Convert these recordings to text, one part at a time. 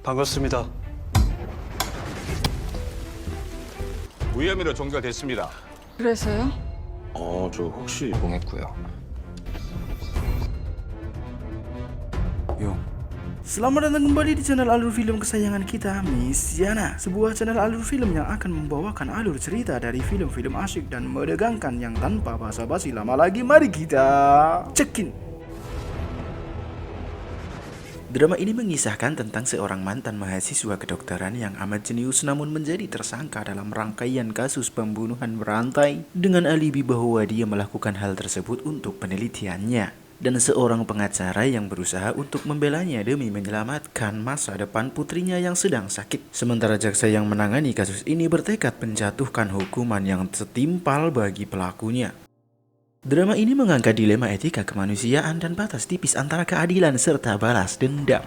반갑습니다. 무혐의로 종료가 됐습니다. 그래서요? 저 혹시 봉했고요. Selamat datang kembali di channel alur film kesayangan kita, Misyana. Sebuah channel alur film yang akan membawakan alur cerita dari film-film asyik dan menegangkan yang tanpa basa-basi lama lagi. Mari kita cekin. Drama ini mengisahkan tentang seorang mantan mahasiswa kedokteran yang amat jenius namun menjadi tersangka dalam rangkaian kasus pembunuhan berantai dengan alibi bahwa dia melakukan hal tersebut untuk penelitiannya. Dan seorang pengacara yang berusaha untuk membelanya demi menyelamatkan masa depan putrinya yang sedang sakit. Sementara jaksa yang menangani kasus ini bertekad menjatuhkan hukuman yang setimpal bagi pelakunya. Drama ini mengangkat dilema etika kemanusiaan dan batas tipis antara keadilan serta balas dendam.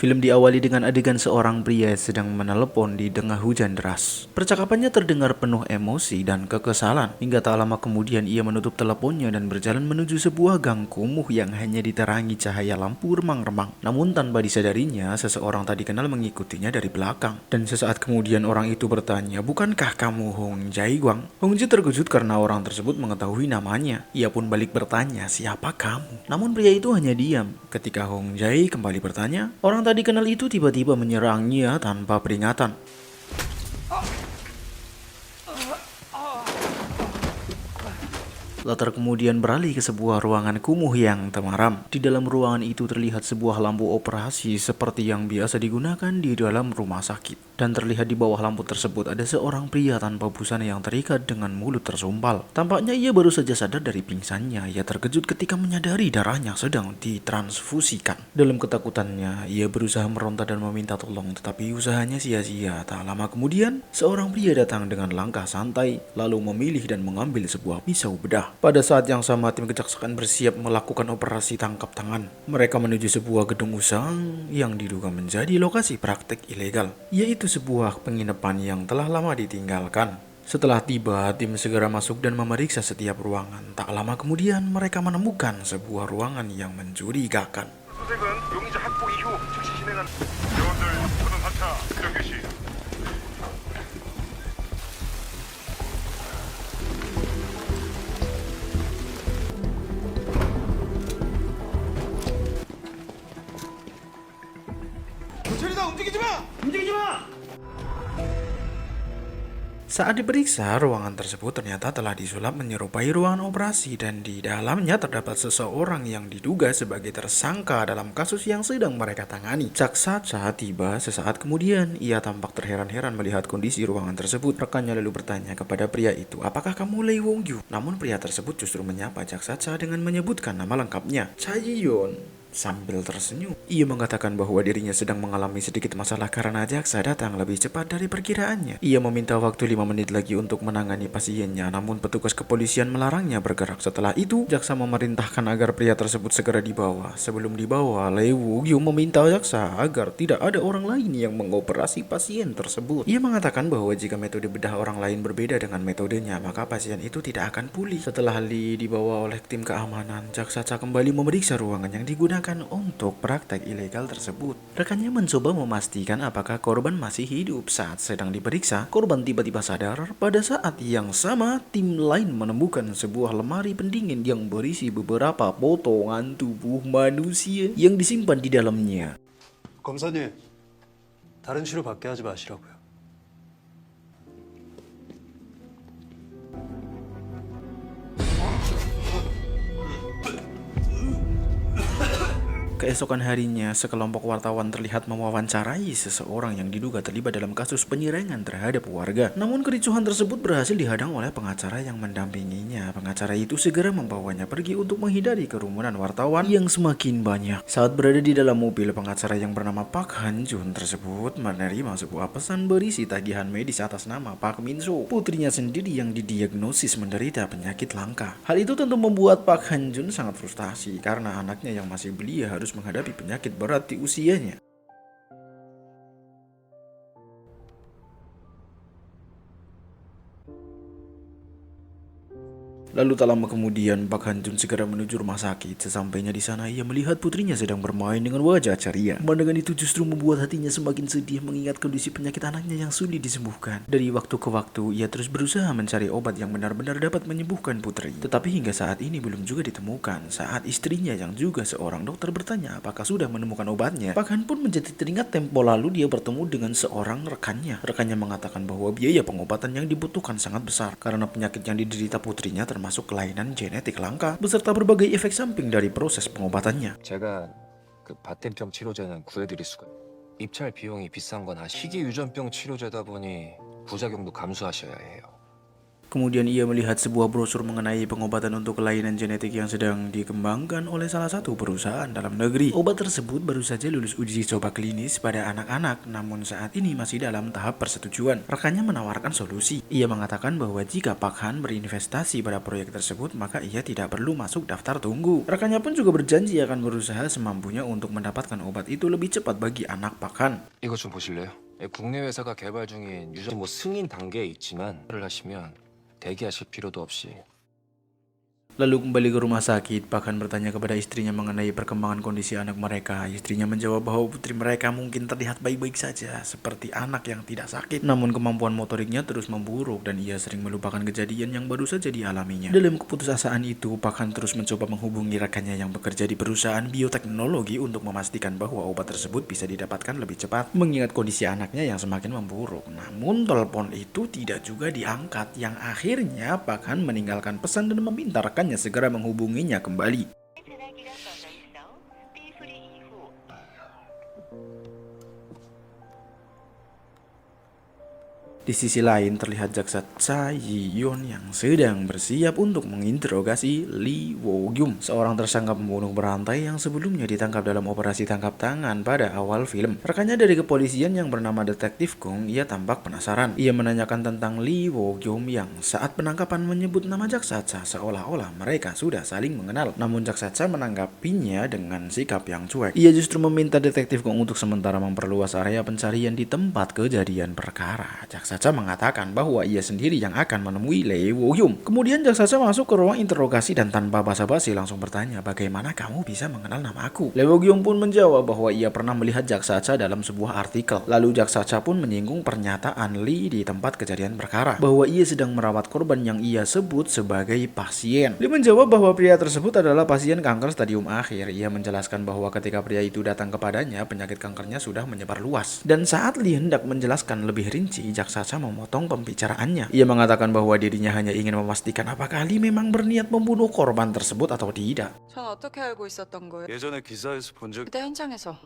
Film diawali dengan adegan seorang pria sedang menelepon di tengah hujan deras. Percakapannya terdengar penuh emosi dan kekesalan. Hingga tak lama kemudian ia menutup teleponnya dan berjalan menuju sebuah gang kumuh yang hanya diterangi cahaya lampu remang-remang. Namun tanpa disadarinya, seseorang tak dikenal mengikutinya dari belakang. Dan sesaat kemudian orang itu bertanya, "Bukankah kamu Hong Jae-gwang?" Hong Jae terkejut karena orang tersebut mengetahui namanya. Ia pun balik bertanya, "Siapa kamu?" Namun pria itu hanya diam. Ketika Hong Jae kembali bertanya, orang tadi kenal itu tiba-tiba menyerangnya tanpa peringatan. Latar kemudian beralih ke sebuah ruangan kumuh yang temaram. Di dalam ruangan itu terlihat sebuah lampu operasi seperti yang biasa digunakan di dalam rumah sakit. Dan terlihat di bawah lampu tersebut ada seorang pria tanpa busana yang terikat dengan mulut tersumpal. Tampaknya ia baru saja sadar dari pingsannya. Ia terkejut ketika menyadari darahnya sedang ditransfusikan. Dalam ketakutannya, ia berusaha meronta dan meminta tolong, tetapi usahanya sia-sia. Tak lama kemudian, seorang pria datang dengan langkah santai, lalu memilih dan mengambil sebuah pisau bedah. Pada saat yang sama, tim kejaksaan bersiap melakukan operasi tangkap tangan. Mereka menuju sebuah gedung usaha yang diduga menjadi lokasi praktek ilegal, yaitu sebuah penginapan yang telah lama ditinggalkan. Setelah tiba, tim segera masuk dan memeriksa setiap ruangan. Tak lama kemudian, mereka menemukan sebuah ruangan yang mencurigakan. 수색은 용의자 확보 이후 즉시 진행한 요원들 초등 하차 수령 개시. 경찰이다, 움직이지 마! 움직이지 마! Saat diperiksa, ruangan tersebut ternyata telah disulap menyerupai ruangan operasi dan di dalamnya terdapat seseorang yang diduga sebagai tersangka dalam kasus yang sedang mereka tangani. Jaksa tiba sesaat kemudian. Ia tampak terheran-heran melihat kondisi ruangan tersebut. Rekannya lalu bertanya kepada pria itu, "Apakah kamu Lee Wong Yu?" Namun pria tersebut justru menyapa Jaksa dengan menyebutkan nama lengkapnya, Cha Ji-yeon. Sambil tersenyum, ia mengatakan bahwa dirinya sedang mengalami sedikit masalah karena jaksa datang lebih cepat dari perkiraannya. Ia meminta waktu 5 menit lagi untuk menangani pasiennya, namun petugas kepolisian melarangnya bergerak. Setelah itu, jaksa memerintahkan agar pria tersebut segera dibawa. Sebelum dibawa, Lee Woo-gyu meminta jaksa agar tidak ada orang lain yang mengoperasi pasien tersebut. Ia mengatakan bahwa jika metode bedah orang lain berbeda dengan metodenya, maka pasien itu tidak akan pulih. Setelah Lee dibawa oleh tim keamanan, jaksa kembali memeriksa ruangan yang digunakan untuk praktek ilegal tersebut. Rekannya mencoba memastikan apakah korban masih hidup. Saat sedang diperiksa, korban tiba-tiba sadar. Pada saat yang sama, tim lain menemukan sebuah lemari pendingin yang berisi beberapa potongan tubuh manusia yang disimpan di dalamnya. 검사님, 다른 치료 받게 하지 마시라고요. Keesokan harinya, sekelompok wartawan terlihat mewawancarai seseorang yang diduga terlibat dalam kasus penyerangan terhadap warga. Namun kericuhan tersebut berhasil dihadang oleh pengacara yang mendampinginya. Pengacara itu segera membawanya pergi untuk menghindari kerumunan wartawan yang semakin banyak. Saat berada di dalam mobil, pengacara yang bernama Park Han-jun tersebut menerima sebuah pesan berisi tagihan medis atas nama Park Min-soo, putrinya sendiri yang didiagnosis menderita penyakit langka. Hal itu tentu membuat Park Han-jun sangat frustasi karena anaknya yang masih belia harus menghadapi penyakit berat di usianya. Lalu tak lama kemudian Pak Han-jun segera menuju rumah sakit. Sesampainya di sana ia melihat putrinya sedang bermain dengan wajah ceria. Pemandangan itu justru membuat hatinya semakin sedih mengingat kondisi penyakit anaknya yang sulit disembuhkan. Dari waktu ke waktu ia terus berusaha mencari obat yang benar-benar dapat menyembuhkan putri. Tetapi hingga saat ini belum juga ditemukan. Saat istrinya yang juga seorang dokter bertanya apakah sudah menemukan obatnya, Pak Han pun menjadi teringat tempo lalu dia bertemu dengan seorang rekannya. Rekannya mengatakan bahwa biaya pengobatan yang dibutuhkan sangat besar karena penyakit yang diderita putrinya termasuk kelainan genetik langka beserta berbagai efek samping dari proses pengobatannya. 제가 그 바텐병 치료제는 구해드릴 수가. 입찰 비용이 비싼 건 희귀 유전병 치료제다 보니 부작용도 감수하셔야 해요. Kemudian ia melihat sebuah brosur mengenai pengobatan untuk kelainan genetik yang sedang dikembangkan oleh salah satu perusahaan dalam negeri. Obat tersebut baru saja lulus uji coba klinis pada anak-anak, namun saat ini masih dalam tahap persetujuan. Rekannya menawarkan solusi. Ia mengatakan bahwa jika Pak Han berinvestasi pada proyek tersebut, maka ia tidak perlu masuk daftar tunggu. Rekannya pun juga berjanji akan berusaha semampunya untuk mendapatkan obat itu lebih cepat bagi anak Pak Han. 이것 좀 보실래요? 국내 회사가 개발 중인 유전 승인 단계에 있지만 를 하시면 대기하실 필요도 없이. Lalu kembali ke rumah sakit, Pak Han bertanya kepada istrinya mengenai perkembangan kondisi anak mereka. Istrinya menjawab bahwa putri mereka mungkin terlihat baik-baik saja, seperti anak yang tidak sakit. Namun kemampuan motoriknya terus memburuk dan ia sering melupakan kejadian yang baru saja dialaminya. Dalam keputusasaan itu, Pak Han terus mencoba menghubungi rekannya yang bekerja di perusahaan bioteknologi untuk memastikan bahwa obat tersebut bisa didapatkan lebih cepat, mengingat kondisi anaknya yang semakin memburuk. Namun telepon itu tidak juga diangkat, yang akhirnya Pak Han meninggalkan pesan dan meminta rekannya segera menghubunginya kembali. 전화기가 꺼져 있어. 삐 소리 이후 Di sisi lain terlihat jaksa Cha Yi-yeon yang sedang bersiap untuk menginterogasi Lee Wo-gyum, seorang tersangka pembunuh berantai yang sebelumnya ditangkap dalam operasi tangkap tangan pada awal film. Rekannya dari kepolisian yang bernama Detektif Kung, ia tampak penasaran. Ia menanyakan tentang Lee Wo-gyum yang saat penangkapan menyebut nama jaksa Cha seolah-olah mereka sudah saling mengenal. Namun jaksa Cha menanggapinya dengan sikap yang cuek. Ia justru meminta Detektif Kung untuk sementara memperluas area pencarian di tempat kejadian perkara. Jaksa Cha mengatakan bahwa ia sendiri yang akan menemui Lee Wo-gyum. Kemudian jaksa Cha masuk ke ruang interogasi dan tanpa basa-basi langsung bertanya, bagaimana kamu bisa mengenal nama aku? Lee Wo-gyum pun menjawab bahwa ia pernah melihat jaksa Cha dalam sebuah artikel. Lalu jaksa Cha pun menyinggung pernyataan Lee di tempat kejadian perkara, bahwa ia sedang merawat korban yang ia sebut sebagai pasien. Lee menjawab bahwa pria tersebut adalah pasien kanker stadium akhir. Ia menjelaskan bahwa ketika pria itu datang kepadanya, penyakit kankernya sudah menyebar luas. Dan saat Lee hendak menjelaskan lebih rinci, jaksa Cha memotong pembicaraannya. Ia mengatakan bahwa dirinya hanya ingin memastikan apakah Lee memang berniat membunuh korban tersebut atau tidak. 전 어떻게 알고 있었던 거예요? 예전에 기사에서 본 적 그때 현장에서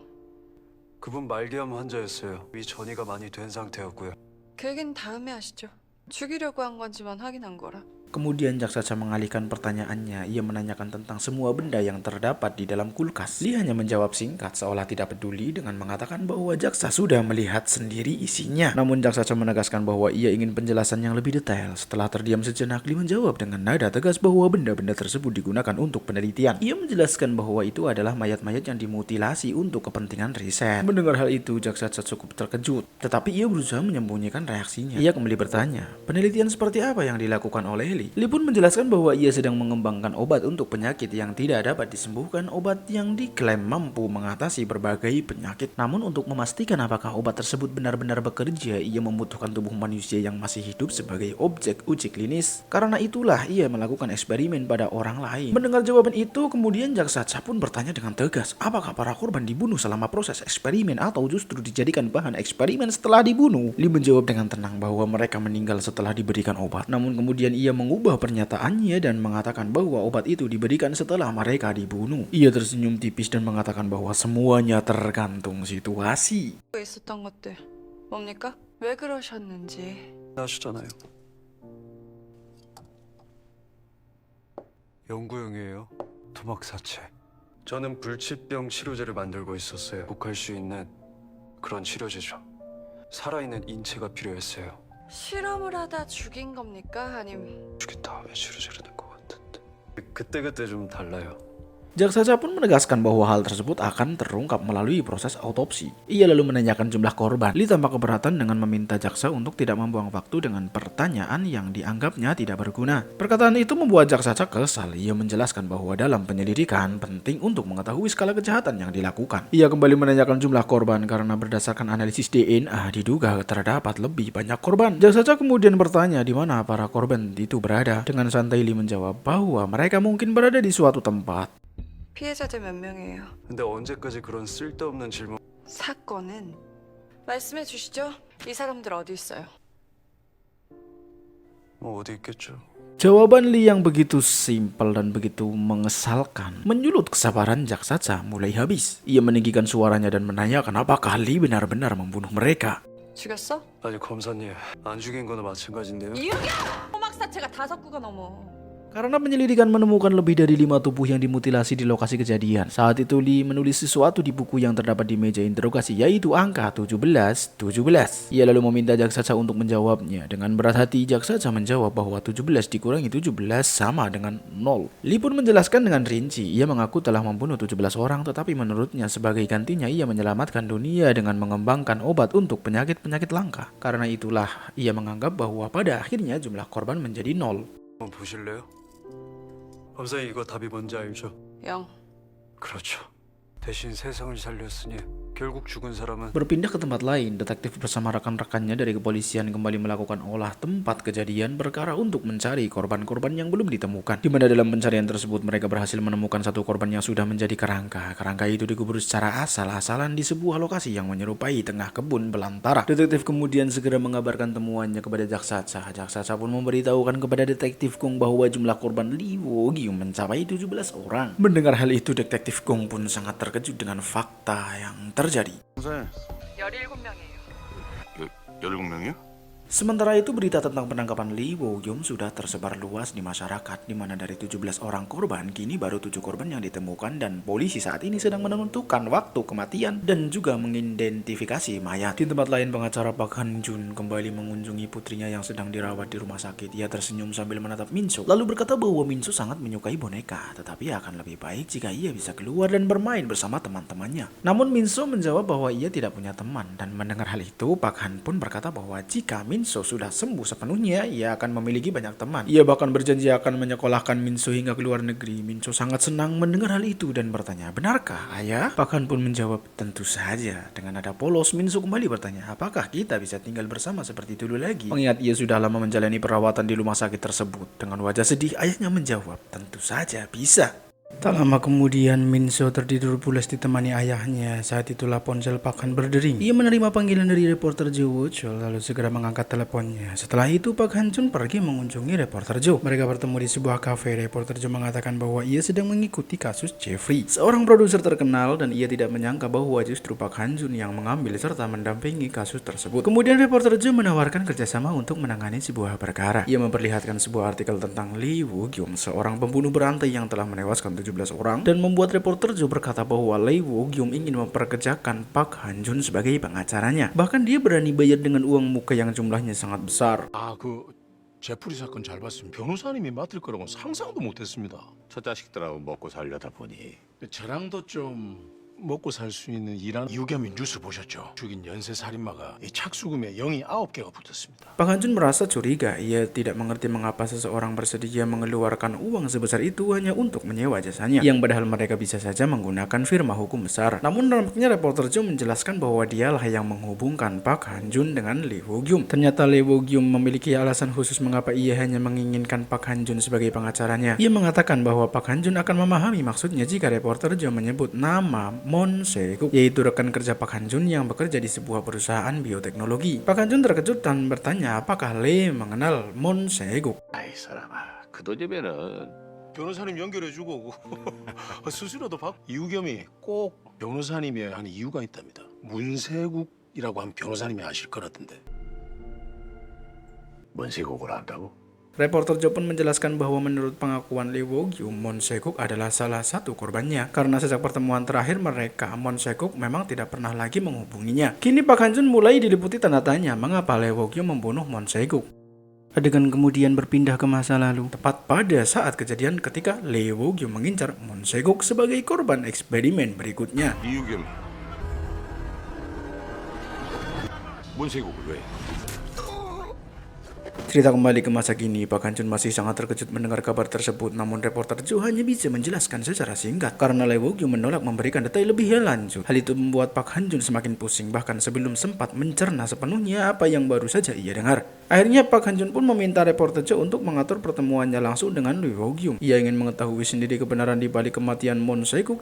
그분 말기암 환자였어요. 위 전이가 많이 된 상태였고요. 그 얘기는 다음에 하시죠. 죽이려고 한 건지만 확인한 거라. Kemudian jaksa Cha mengalihkan pertanyaannya. Ia menanyakan tentang semua benda yang terdapat di dalam kulkas. Lee hanya menjawab singkat seolah tidak peduli dengan mengatakan bahwa jaksa sudah melihat sendiri isinya. Namun jaksa Cha menegaskan bahwa ia ingin penjelasan yang lebih detail. Setelah terdiam sejenak, Lee menjawab dengan nada tegas bahwa benda-benda tersebut digunakan untuk penelitian. Ia menjelaskan bahwa itu adalah mayat-mayat yang dimutilasi untuk kepentingan riset. Mendengar hal itu, jaksa Cha cukup terkejut. Tetapi ia berusaha menyembunyikan reaksinya. Ia kembali bertanya, penelitian seperti apa yang dilakukan oleh Lee? Lee pun menjelaskan bahwa ia sedang mengembangkan obat untuk penyakit yang tidak dapat disembuhkan, obat yang diklaim mampu mengatasi berbagai penyakit. Namun untuk memastikan apakah obat tersebut benar-benar bekerja, ia membutuhkan tubuh manusia yang masih hidup sebagai objek uji klinis. Karena itulah ia melakukan eksperimen pada orang lain. Mendengar jawaban itu, kemudian jaksa Cha pun bertanya dengan tegas, apakah para korban dibunuh selama proses eksperimen atau justru dijadikan bahan eksperimen setelah dibunuh? Lee menjawab dengan tenang bahwa mereka meninggal setelah diberikan obat. Namun kemudian ia mengubah pernyataannya dan mengatakan bahwa obat itu diberikan setelah mereka dibunuh. Ia tersenyum tipis dan mengatakan bahwa semuanya tergantung situasi. 있었던 것들 뭡니까? 왜 그러셨는지. 아시잖아요. 연구용이에요. 토막 사체. 저는 불치병 치료제를 만들고 있었어요. 복할 수 있는 그런 치료제죠. 살아있는 인체가 필요했어요. 실험을 하다 죽인 겁니까? 아님 죽인 다음에 치료제를 낸 것 같은데. 그때그때 좀 달라요. Jaksa pun menegaskan bahwa hal tersebut akan terungkap melalui proses autopsi. Ia lalu menanyakan jumlah korban. Lee tampak keberatan dengan meminta jaksa untuk tidak membuang waktu dengan pertanyaan yang dianggapnya tidak berguna. Perkataan itu membuat jaksa kesal. Ia menjelaskan bahwa dalam penyelidikan penting untuk mengetahui skala kejahatan yang dilakukan. Ia kembali menanyakan jumlah korban karena berdasarkan analisis DNA diduga terdapat lebih banyak korban. Jaksa kemudian bertanya di mana para korban itu berada. Dengan santai Lee menjawab bahwa mereka mungkin berada di suatu tempat. 피해자들 몇 명이에요? 근데 언제까지 그런 쓸데없는 질문? 사건은 말씀해 주시죠. 이 사람들 어디 있어요? 뭐 어디 있겠죠. Jawaban Lee yang begitu simpel dan begitu mengesalkan menyulut kesabaran jaksa mulai habis. Ia meninggikan suaranya dan menanyakan apakah Lee benar-benar membunuh mereka. 죽였어? 아니 검사님, 안 죽인 거나 마찬가지인데요. 이유야! 호막 사체가 5구가 넘어. Karena penyelidikan menemukan lebih dari 5 tubuh yang dimutilasi di lokasi kejadian. Saat itu Lee menulis sesuatu di buku yang terdapat di meja interogasi, yaitu angka 17. Ia lalu meminta jaksa untuk menjawabnya. Dengan berat hati, jaksa menjawab bahwa 17 dikurangi 17 sama dengan 0. Lee pun menjelaskan dengan rinci. Ia mengaku telah membunuh 17 orang, tetapi menurutnya sebagai gantinya ia menyelamatkan dunia dengan mengembangkan obat untuk penyakit-penyakit langka. Karena itulah ia menganggap bahwa pada akhirnya jumlah korban menjadi 0. 한번 보실래요? 검사님 이거 답이 뭔지 알죠? 0. 그렇죠. 대신 세상을 살렸으니 결국 죽은 사람은 Berpindah ke tempat lain, detektif bersama rekan-rekannya dari kepolisian kembali melakukan olah tempat kejadian perkara untuk mencari korban-korban yang belum ditemukan. Di mana dalam pencarian tersebut mereka berhasil menemukan satu korban yang sudah menjadi kerangka. Kerangka itu dikubur secara asal-asalan di sebuah lokasi yang menyerupai tengah kebun belantara. Detektif kemudian segera mengabarkan temuannya kepada jaksa. Jaksa pun memberitahukan kepada detektif Kung bahwa jumlah korban Lee Wo-gyum mencapai 17 orang. Mendengar hal itu, detektif Kung pun sangat terkejut dengan fakta yang terjadi. 검사님, 17명이에요. 17명이요? Sementara itu berita tentang penangkapan Lee Wo-gyum sudah tersebar luas di masyarakat, di mana dari 17 orang korban kini baru 7 korban yang ditemukan dan polisi saat ini sedang menentukan waktu kematian dan juga mengidentifikasi mayat. Di tempat lain, pengacara Park Han-jun kembali mengunjungi putrinya yang sedang dirawat di rumah sakit. Ia tersenyum sambil menatap Min-so, lalu berkata bahwa Min-so sangat menyukai boneka, tetapi akan lebih baik jika ia bisa keluar dan bermain bersama teman-temannya. Namun Min-so menjawab bahwa ia tidak punya teman, dan mendengar hal itu, Park Han pun berkata bahwa jika Min-so sudah sembuh sepenuhnya, ia akan memiliki banyak teman. Ia bahkan berjanji akan menyekolahkan Min-so hingga ke luar negeri. Min-so sangat senang mendengar hal itu dan bertanya, "Benarkah, ayah?" Park Han pun menjawab, "Tentu saja." Dengan nada polos, Min-so kembali bertanya, "Apakah kita bisa tinggal bersama seperti dulu lagi?" Mengingat ia sudah lama menjalani perawatan di rumah sakit tersebut. Dengan wajah sedih, ayahnya menjawab, "Tentu saja bisa." Tak lama kemudian, Min-so tertidur pulas ditemani ayahnya. Saat itulah ponsel Park Han berdering. Ia menerima panggilan dari reporter Jo Wo-chul lalu segera mengangkat teleponnya. Setelah itu Park Han-jun pergi mengunjungi reporter Jo. Mereka bertemu di sebuah kafe. Reporter Jo mengatakan bahwa ia sedang mengikuti kasus Jeffrey, seorang produser terkenal, dan ia tidak menyangka bahwa justru Park Han-jun yang mengambil serta mendampingi kasus tersebut. Kemudian reporter Jo menawarkan kerjasama untuk menangani sebuah perkara. Ia memperlihatkan sebuah artikel tentang Lee Wo-gyum, seorang pembunuh berantai yang telah menewaskan 17 orang, dan membuat reporter Jo berkata bahwa Lee Wo-gyum ingin memperkerjakan Park Han-jun sebagai pengacaranya. Bahkan dia berani bayar dengan uang muka yang jumlahnya sangat besar. 그 제프리 사건 잘 봤으면 변호사님이 맡을 거라고는 상상도 못했습니다. 첫 자식들하고 먹고 살려다 보니 저랑도 좀 먹고 살 수 있는 일하는 이우겸이 뉴스 보셨죠? 죽인 연쇄 살인마가 이 착수금에 0이 9개가 붙었습니다. Park Han-jun merasa curiga. Ia tidak mengerti mengapa seseorang bersedia mengeluarkan uang sebesar itu hanya untuk menyewa jasanya, yang padahal mereka bisa saja menggunakan firma hukum besar. Namun nampaknya reporter Jo menjelaskan bahwa dialah yang menghubungkan Park Han-jun dengan Lee Wo-gyum. Ternyata Lee Wo-gyum memiliki alasan khusus mengapa ia hanya menginginkan Park Han-jun sebagai pengacaranya. Ia mengatakan bahwa Park Han-jun akan memahami maksudnya jika reporter Jo menyebut nama Mon Se-guk, yaitu rekan kerja Park Han-jun yang bekerja di sebuah perusahaan bioteknologi. Park Han-jun terkejut dan bertanya apakah Lee mengenal Mon Se-guk. 아이 사람아 그 돈이면은 변호사님 연결해주고 수수료도 받고 이우겸이 꼭 변호사님이 하는 이유가 있답니다. 문세국이라고 하면 변호사님이 아실 거라던데. 문세국을 안다고? Reporter Jo pun menjelaskan bahwa menurut pengakuan Lee Wo-gyum, Mon Se-guk adalah salah satu korbannya. Karena sejak pertemuan terakhir mereka, Mon Se-guk memang tidak pernah lagi menghubunginya. Kini Park Han-jun mulai diliputi tanda tanya mengapa Lee Wo-gyum membunuh Mon Se-guk. Adegan kemudian berpindah ke masa lalu, tepat pada saat kejadian ketika Lee Wo-gyum mengincar Moon Se-guk sebagai korban eksperimen berikutnya. 이유겸. 문세국을 왜? Cerita kembali ke masa kini, Pak Han-jun masih sangat terkejut mendengar kabar tersebut, namun reporter Jo hanya bisa menjelaskan secara singkat karena Lee Wo-gyum menolak memberikan detail lebih lanjut. Hal itu membuat Pak Han-jun semakin pusing, bahkan sebelum sempat mencerna sepenuhnya apa yang baru saja ia dengar. Akhirnya Pak Han-jun pun meminta reporter Jo untuk mengatur pertemuannya langsung dengan Lee Wo-gyum. Ia ingin mengetahui sendiri kebenaran di balik kematian Moon Se-guk.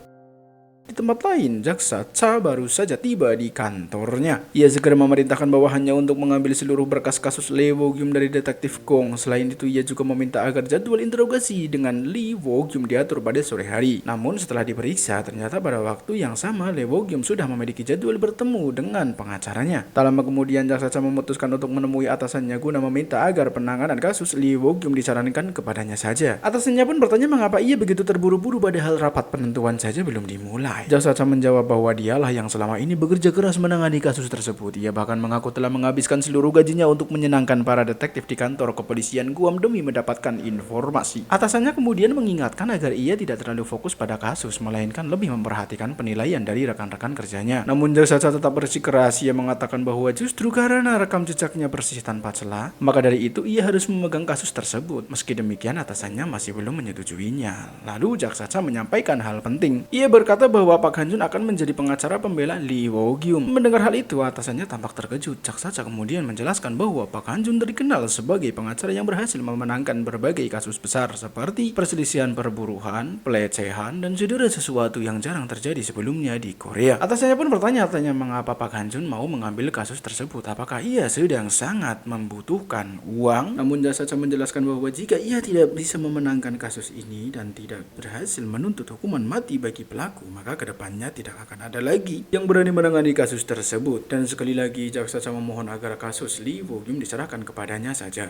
Di tempat lain, jaksa Cha baru saja tiba di kantornya. Ia segera memerintahkan bawahannya untuk mengambil seluruh berkas kasus Lee Wo-gyum dari detektif Gong. Selain itu, ia juga meminta agar jadwal interogasi dengan Lee Wo-gyum diatur pada sore hari. Namun setelah diperiksa, ternyata pada waktu yang sama Lee Wo-gyum sudah memiliki jadwal bertemu dengan pengacaranya. Tak lama kemudian, jaksa Cha memutuskan untuk menemui atasannya guna meminta agar penanganan kasus Lee Wo-gyum disarankan kepadanya saja. Atasannya pun bertanya mengapa ia begitu terburu-buru padahal rapat penentuan saja belum dimulai. Jaksa Cha menjawab bahwa dialah yang selama ini bekerja keras menangani kasus tersebut. Ia bahkan mengaku telah menghabiskan seluruh gajinya untuk menyenangkan para detektif di kantor kepolisian Guam demi mendapatkan informasi. Atasannya kemudian mengingatkan agar ia tidak terlalu fokus pada kasus, melainkan lebih memperhatikan penilaian dari rekan-rekan kerjanya. Namun jaksa Cha tetap bersikeras. Ia mengatakan bahwa justru karena rekam jejaknya bersih tanpa celah, maka dari itu ia harus memegang kasus tersebut. Meski demikian, atasannya masih belum menyetujuinya. Lalu jaksa Cha menyampaikan hal penting. Ia berkata bahwa Pak Han-jun akan menjadi pengacara pembela Lee Wo-gyum. Mendengar hal itu, atasannya tampak terkejut. Jaksa Cha kemudian menjelaskan bahwa Pak Han-jun dikenal sebagai pengacara yang berhasil memenangkan berbagai kasus besar seperti perselisihan perburuan, pelecehan, dan segala sesuatu yang jarang terjadi sebelumnya di Korea. Atasannya pun bertanya-tanya mengapa Pak Han-jun mau mengambil kasus tersebut. Apakah ia sedang sangat membutuhkan uang? Namun jaksa Cha menjelaskan bahwa jika ia tidak bisa memenangkan kasus ini dan tidak berhasil menuntut hukuman mati bagi pelaku, maka kedepannya tidak akan ada lagi yang berani menangani kasus tersebut. Dan sekali lagi jaksa Cha memohon agar kasus Lee Wo-gyum diserahkan kepadanya saja.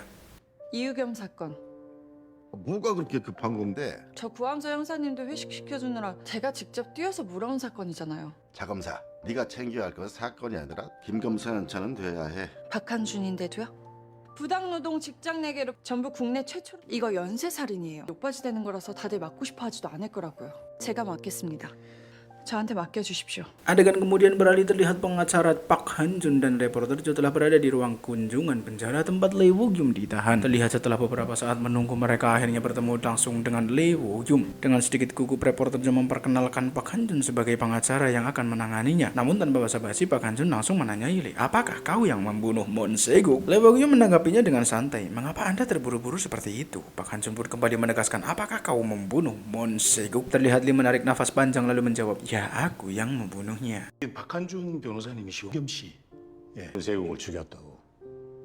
이유겸 사건. 뭐가 그렇게 급한 건데? 저 구함자 형사님도 회식 시켜주느라 제가 직접 뛰어서 물어온 사건이잖아요. 자 검사, 네가 챙겨야 할 건 사건이 아니라 김 검사 연차는 돼야 해. 박한준인데도요? 부당노동 직장 내계로 전부 국내 최초로. 이거 연쇄살인이에요. 욕바지 되는 거라서 다들 맡고 싶어 하지도 않을 거라고요. 제가 맡겠습니다. 저한테 맡겨주십시오. Adegan kemudian beralih terlihat pengacara Pak Han-jun dan reporter Jo telah berada di ruang kunjungan penjara tempat Lee Wo-gyum ditahan. Terlihat setelah beberapa saat menunggu, mereka akhirnya bertemu langsung dengan Lee Wo-gyum. Dengan sedikit gugup, reporter Jo memperkenalkan Pak Han-jun sebagai pengacara yang akan menanganinya. Namun tanpa basa-basi, Pak Han-jun langsung menanyai Lee, apakah kau yang membunuh Moon Se-guk? Lee Wo-gyum menanggapinya dengan santai, mengapa Anda terburu-buru seperti itu? Pak Han-jun pun kembali menegaskan, apakah kau membunuh Moon Se-guk? Terlihat Lee menarik nafas panjang lalu menjawab, ya, aku yang membunuhnya. 박한준 변호사님이시오. 이유겸 씨. 예. 문세국을 죽였다고.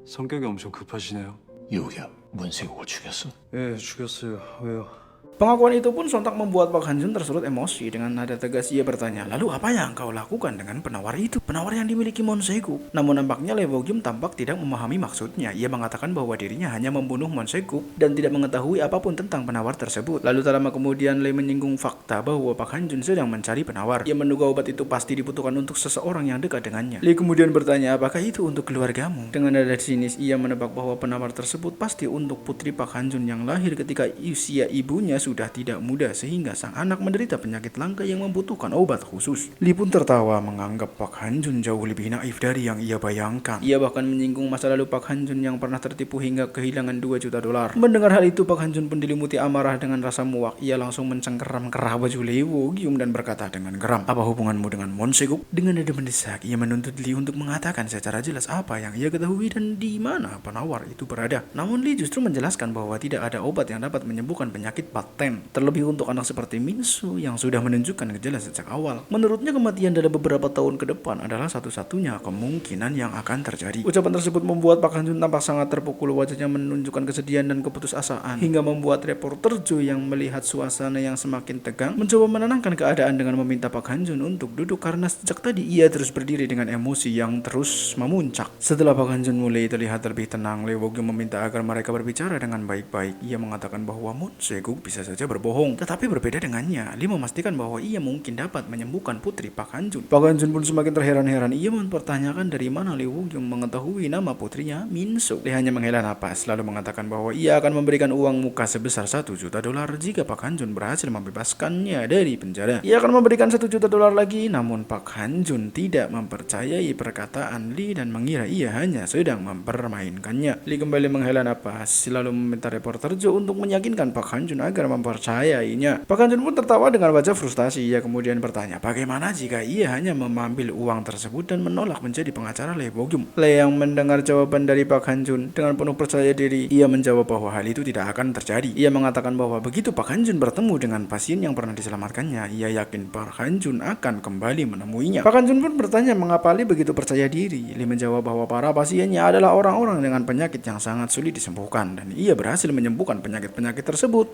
성격이 엄청 급하시네요. 이유겸, 문세국을 죽였어? 예, 죽였어요. 왜요? Pengakuan itu pun sontak membuat Pak Han-jun tersulut emosi. Dengan nada tegas ia bertanya, lalu apa yang kau lakukan dengan penawar itu? Penawar yang dimiliki Moon Se-guk. Namun nampaknya Lee Wo-gyum tampak tidak memahami maksudnya. Ia mengatakan bahwa dirinya hanya membunuh Moon Se-guk dan tidak mengetahui apapun tentang penawar tersebut. Lalu tak lama kemudian Lee menyinggung fakta bahwa Pak Han-jun sedang mencari penawar. Ia menduga obat itu pasti dibutuhkan untuk seseorang yang dekat dengannya. Lee kemudian bertanya, apakah itu untuk keluargamu? Dengan nada sinis ia menebak bahwa penawar tersebut pasti untuk putri Pak Han-jun yang lahir ketika usia ibunya sudah tidak muda sehingga sang anak menderita penyakit langka yang membutuhkan obat khusus. Lee pun tertawa menganggap Pak Han-jun jauh lebih naif dari yang ia bayangkan. Ia bahkan menyinggung masa lalu Pak Han-jun yang pernah tertipu hingga kehilangan $2 juta. Mendengar hal itu, Pak Han-jun pun diliputi amarah dengan rasa muak. Ia langsung mencengkeram kerah baju Lee Wo-gyum dan berkata dengan geram, apa hubunganmu dengan Moon Se-guk? Dengan nada mendesak, ia menuntut Lee untuk mengatakan secara jelas apa yang ia ketahui dan di mana penawar itu berada. Namun Lee justru menjelaskan bahwa tidak ada obat yang dapat menyembuhkan penyakit paten, terlebih untuk anak seperti Min-soo yang sudah menunjukkan gejala sejak awal. Menurutnya kematian dalam beberapa tahun ke depan adalah satu-satunya kemungkinan yang akan terjadi. Ucapan tersebut membuat Pak Han-jun tampak sangat terpukul. Wajahnya menunjukkan kesedihan dan keputusasaan hingga membuat reporter Jo yang melihat suasana yang semakin tegang mencoba menenangkan keadaan dengan meminta Pak Han-jun untuk duduk karena sejak tadi ia terus berdiri dengan emosi yang terus memuncak. Setelah Pak Han-jun mulai terlihat lebih tenang, Lee Wo-gyum meminta agar mereka berbicara dengan baik-baik. Ia mengatakan bahwa Moon Se-guk bisa saja berbohong. Tetapi berbeda dengannya, Lee memastikan bahwa ia mungkin dapat menyembuhkan putri Pak Han Jun. Pak Han Jun pun semakin terheran-heran. Ia mempertanyakan dari mana Lee Woo Gyum mengetahui nama putrinya Min Soo. Lee hanya menghela napas lalu mengatakan bahwa ia akan memberikan uang muka sebesar $1 juta jika Pak Han Jun berhasil membebaskannya dari penjara. Ia akan memberikan $1 juta lagi, namun Pak Han Jun tidak mempercayai perkataan Lee dan mengira ia hanya sedang mempermainkannya. Lee kembali menghela napas lalu meminta reporter Joe untuk meyakinkan Pak Han Jun agar mempercayainya. Pak Han Jun pun tertawa dengan wajah frustasi. Ia kemudian bertanya, bagaimana jika ia hanya mengambil uang tersebut dan menolak menjadi pengacara Lee Woo Gyum? Lee yang mendengar jawaban dari Pak Han Jun dengan penuh percaya diri, ia menjawab bahwa hal itu tidak akan terjadi. Ia mengatakan bahwa begitu Pak Han Jun bertemu dengan pasien yang pernah diselamatkannya, ia yakin Pak Han Jun akan kembali menemuinya. Pak Han Jun pun bertanya mengapa Lee begitu percaya diri. Lee menjawab bahwa para pasiennya adalah orang-orang dengan penyakit yang sangat sulit disembuhkan dan ia berhasil menyembuhkan penyakit-penyakit tersebut.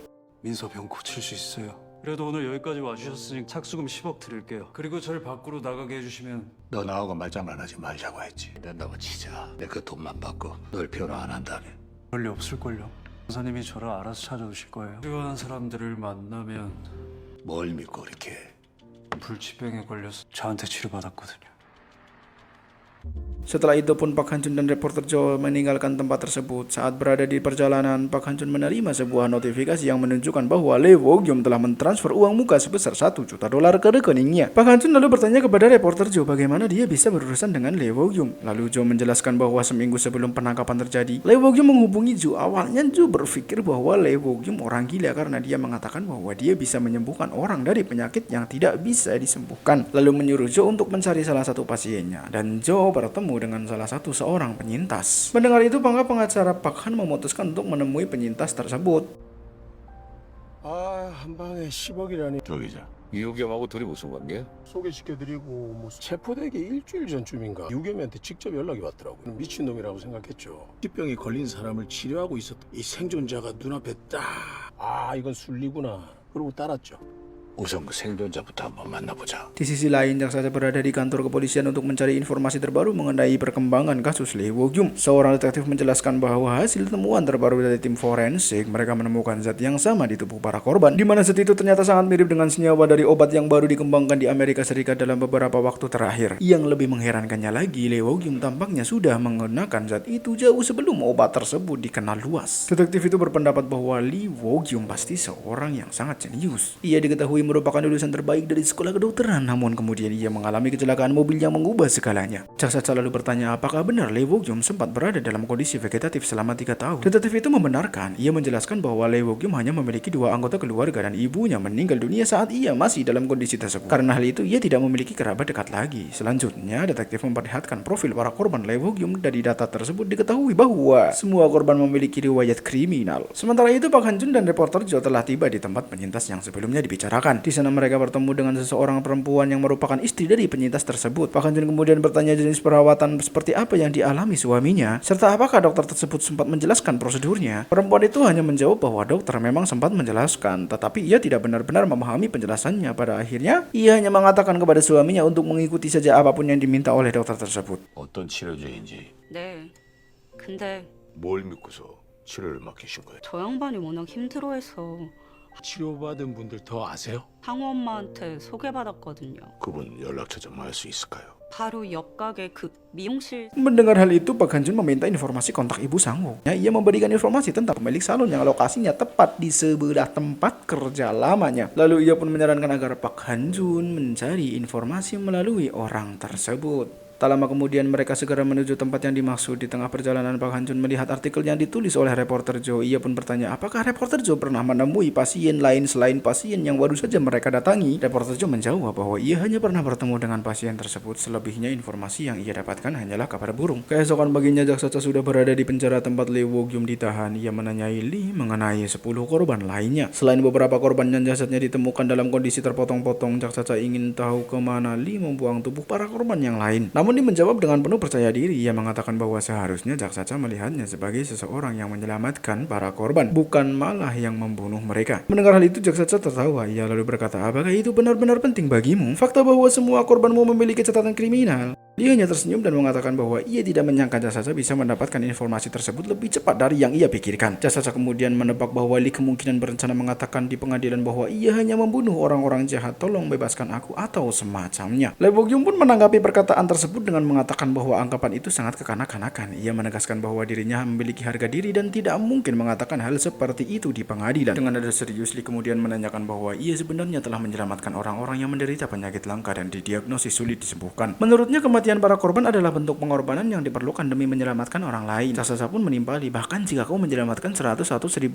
민서 병 고칠 수 있어요. 그래도 오늘 여기까지 와주셨으니 착수금 10억 드릴게요. 그리고 저를 밖으로 나가게 해주시면 너 나하고 말장난 하지 말자고 했지. 된다고 치자. 내 그 돈만 받고 널 변호 안 한다네. 그럴 리 없을걸요. 변호사님이 저를 알아서 찾아오실 거예요. 필요한 사람들을 만나면 뭘 믿고 그렇게? 불치병에 걸려서 저한테 치료받았거든요. Setelah itu pun Pak Han Jun dan reporter Joe meninggalkan tempat tersebut. Saat berada di perjalanan, Pak Han Jun menerima sebuah notifikasi yang menunjukkan bahwa Lee Woo Gyum telah mentransfer uang muka sebesar $1 juta ke rekeningnya. Pak Han Jun lalu bertanya kepada reporter Joe bagaimana dia bisa berurusan dengan Lee Woo Gyum. Lalu Joe menjelaskan bahwa seminggu sebelum penangkapan terjadi, Lee Woo Gyum menghubungi Joe. Awalnya Joe berpikir bahwa Lee Woo Gyum orang gila karena dia mengatakan bahwa dia bisa menyembuhkan orang dari penyakit yang tidak bisa disembuhkan. Lalu menyuruh Joe untuk mencari salah satu pasiennya dan Joe bertemu dengan salah satu seorang penyintas. Mendengar itu, pengacara Pak Han memutuskan untuk menemui penyintas tersebut. 아, 한 방에 10억이라니. 조 기자. 유겸하고 둘이 무슨 관계야? 소개시켜드리고 뭐 체포되기 일주일 전쯤인가 유겸이한테 직접 연락이 왔더라고요. 미친놈이라고 생각했죠. 치병이 걸린 사람을 치료하고 있었던 이 생존자가 눈앞에 딱. 아, 이건 순리구나. 그러고 따랐죠. 우선 그 생존자부터 한번 만나보자. Di sisi lain, jaksa berada di kantor kepolisian untuk mencari informasi terbaru mengenai perkembangan kasus Lee Woo Gyum. Seorang detektif menjelaskan bahwa hasil temuan terbaru dari tim forensik, mereka menemukan zat yang sama di tubuh para korban, di mana zat itu ternyata sangat mirip dengan senyawa dari obat yang baru dikembangkan di Amerika Serikat dalam beberapa waktu terakhir. Yang lebih mengherankannya lagi, Lee Woo Gyum tampaknya sudah menggunakan zat itu jauh sebelum obat tersebut dikenal luas. Detektif itu berpendapat bahwa Lee Woo Gyum pasti seorang yang sangat jenius. Ia diketahui merupakan lulusan terbaik dari sekolah kedokteran, namun kemudian ia mengalami kecelakaan mobil yang mengubah segalanya. Jaksa lalu bertanya apakah benar Lee Woo Gyum sempat berada dalam kondisi vegetatif selama 3 tahun. Detektif itu membenarkan. Ia menjelaskan bahwa Lee Woo Gyum hanya memiliki 2 anggota keluarga dan ibunya meninggal dunia saat ia masih dalam kondisi tersebut. Karena hal itu, ia tidak memiliki kerabat dekat lagi. Selanjutnya, detektif memperlihatkan profil para korban Lee Woo Gyum. Dari data tersebut diketahui bahwa semua korban memiliki riwayat kriminal. Sementara itu, Pak Han Jun dan reporter Joe telah tiba di tempat penyintas yang sebelumnya dibicarakan. Di sana mereka bertemu dengan seseorang perempuan yang merupakan istri dari penyintas tersebut. Pak Han Jun kemudian bertanya jenis perawatan seperti apa yang dialami suaminya, serta apakah dokter tersebut sempat menjelaskan prosedurnya. Perempuan itu hanya menjawab bahwa dokter memang sempat menjelaskan, tetapi ia tidak benar-benar memahami penjelasannya. Pada akhirnya, ia hanya mengatakan kepada suaminya untuk mengikuti saja apapun yang diminta oleh dokter tersebut. 어떤 치료제인지 네. 근데 뭘 믿고서 치료를 맡기신 거예요? 저 양반이 워낙 힘들어해서 치료받은 분들 더 아세요? 상우 엄마한테 소개받았거든요. 그분 연락처 좀 알 수 있을까요? 바로 옆 가게 그 미용실. Mendengar hal itu, Pak Han Jun meminta informasi kontak ibu Sang-woo. Ia memberikan informasi tentang pemilik salon yang lokasinya tepat di sebelah tempat kerja lamanya. Lalu ia pun menyarankan agar Pak Han Jun mencari informasi melalui orang tersebut. Tak lama kemudian mereka segera menuju tempat yang dimaksud. Di tengah perjalanan, Pak Han Jun melihat artikel yang ditulis oleh reporter Joe. Ia pun bertanya apakah reporter Joe pernah menemui pasien lain selain pasien yang baru saja mereka datangi. Reporter Joe menjawab bahwa ia hanya pernah bertemu dengan pasien tersebut. Selebihnya informasi yang ia dapatkan hanyalah kabar burung. Keesokan paginya, jaksa sudah berada di penjara tempat Lee Woo Gyum ditahan. Ia menanyai Lee mengenai 10 korban lainnya. Selain beberapa korban yang jasadnya ditemukan dalam kondisi terpotong-potong, jaksa ingin tahu kemana Lee membuang tubuh para korban yang lain. Namun dia menjawab dengan penuh percaya diri. Ia mengatakan bahwa seharusnya jaksa melihatnya sebagai seseorang yang menyelamatkan para korban, bukan malah yang membunuh mereka. Mendengar hal itu, jaksa tertawa. Ia lalu berkata, apakah itu benar-benar penting bagimu? Fakta bahwa semua korbanmu memiliki catatan kriminal. Dia hanya tersenyum dan mengatakan bahwa ia tidak menyangka Jaksa bisa mendapatkan informasi tersebut lebih cepat dari yang ia pikirkan. Jaksa kemudian menebak bahwa Lee kemungkinan berencana mengatakan di pengadilan bahwa ia hanya membunuh orang-orang jahat, tolong bebaskan aku atau semacamnya. Lee Bok Yum pun menanggapi perkataan tersebut dengan mengatakan bahwa anggapan itu sangat kekanak-kanakan. Ia menegaskan bahwa dirinya memiliki harga diri dan tidak mungkin mengatakan hal seperti itu di pengadilan. Dengan nada serius, Lee kemudian menanyakan bahwa ia sebenarnya telah menyelamatkan orang-orang yang menderita penyakit langka dan didiagnosis sulit disembuhkan. Menurutnya kematian para korban adalah bentuk pengorbanan yang diperlukan demi menyelamatkan orang lain. Jaksa pun menimpali, bahkan jika kau menyelamatkan 101.000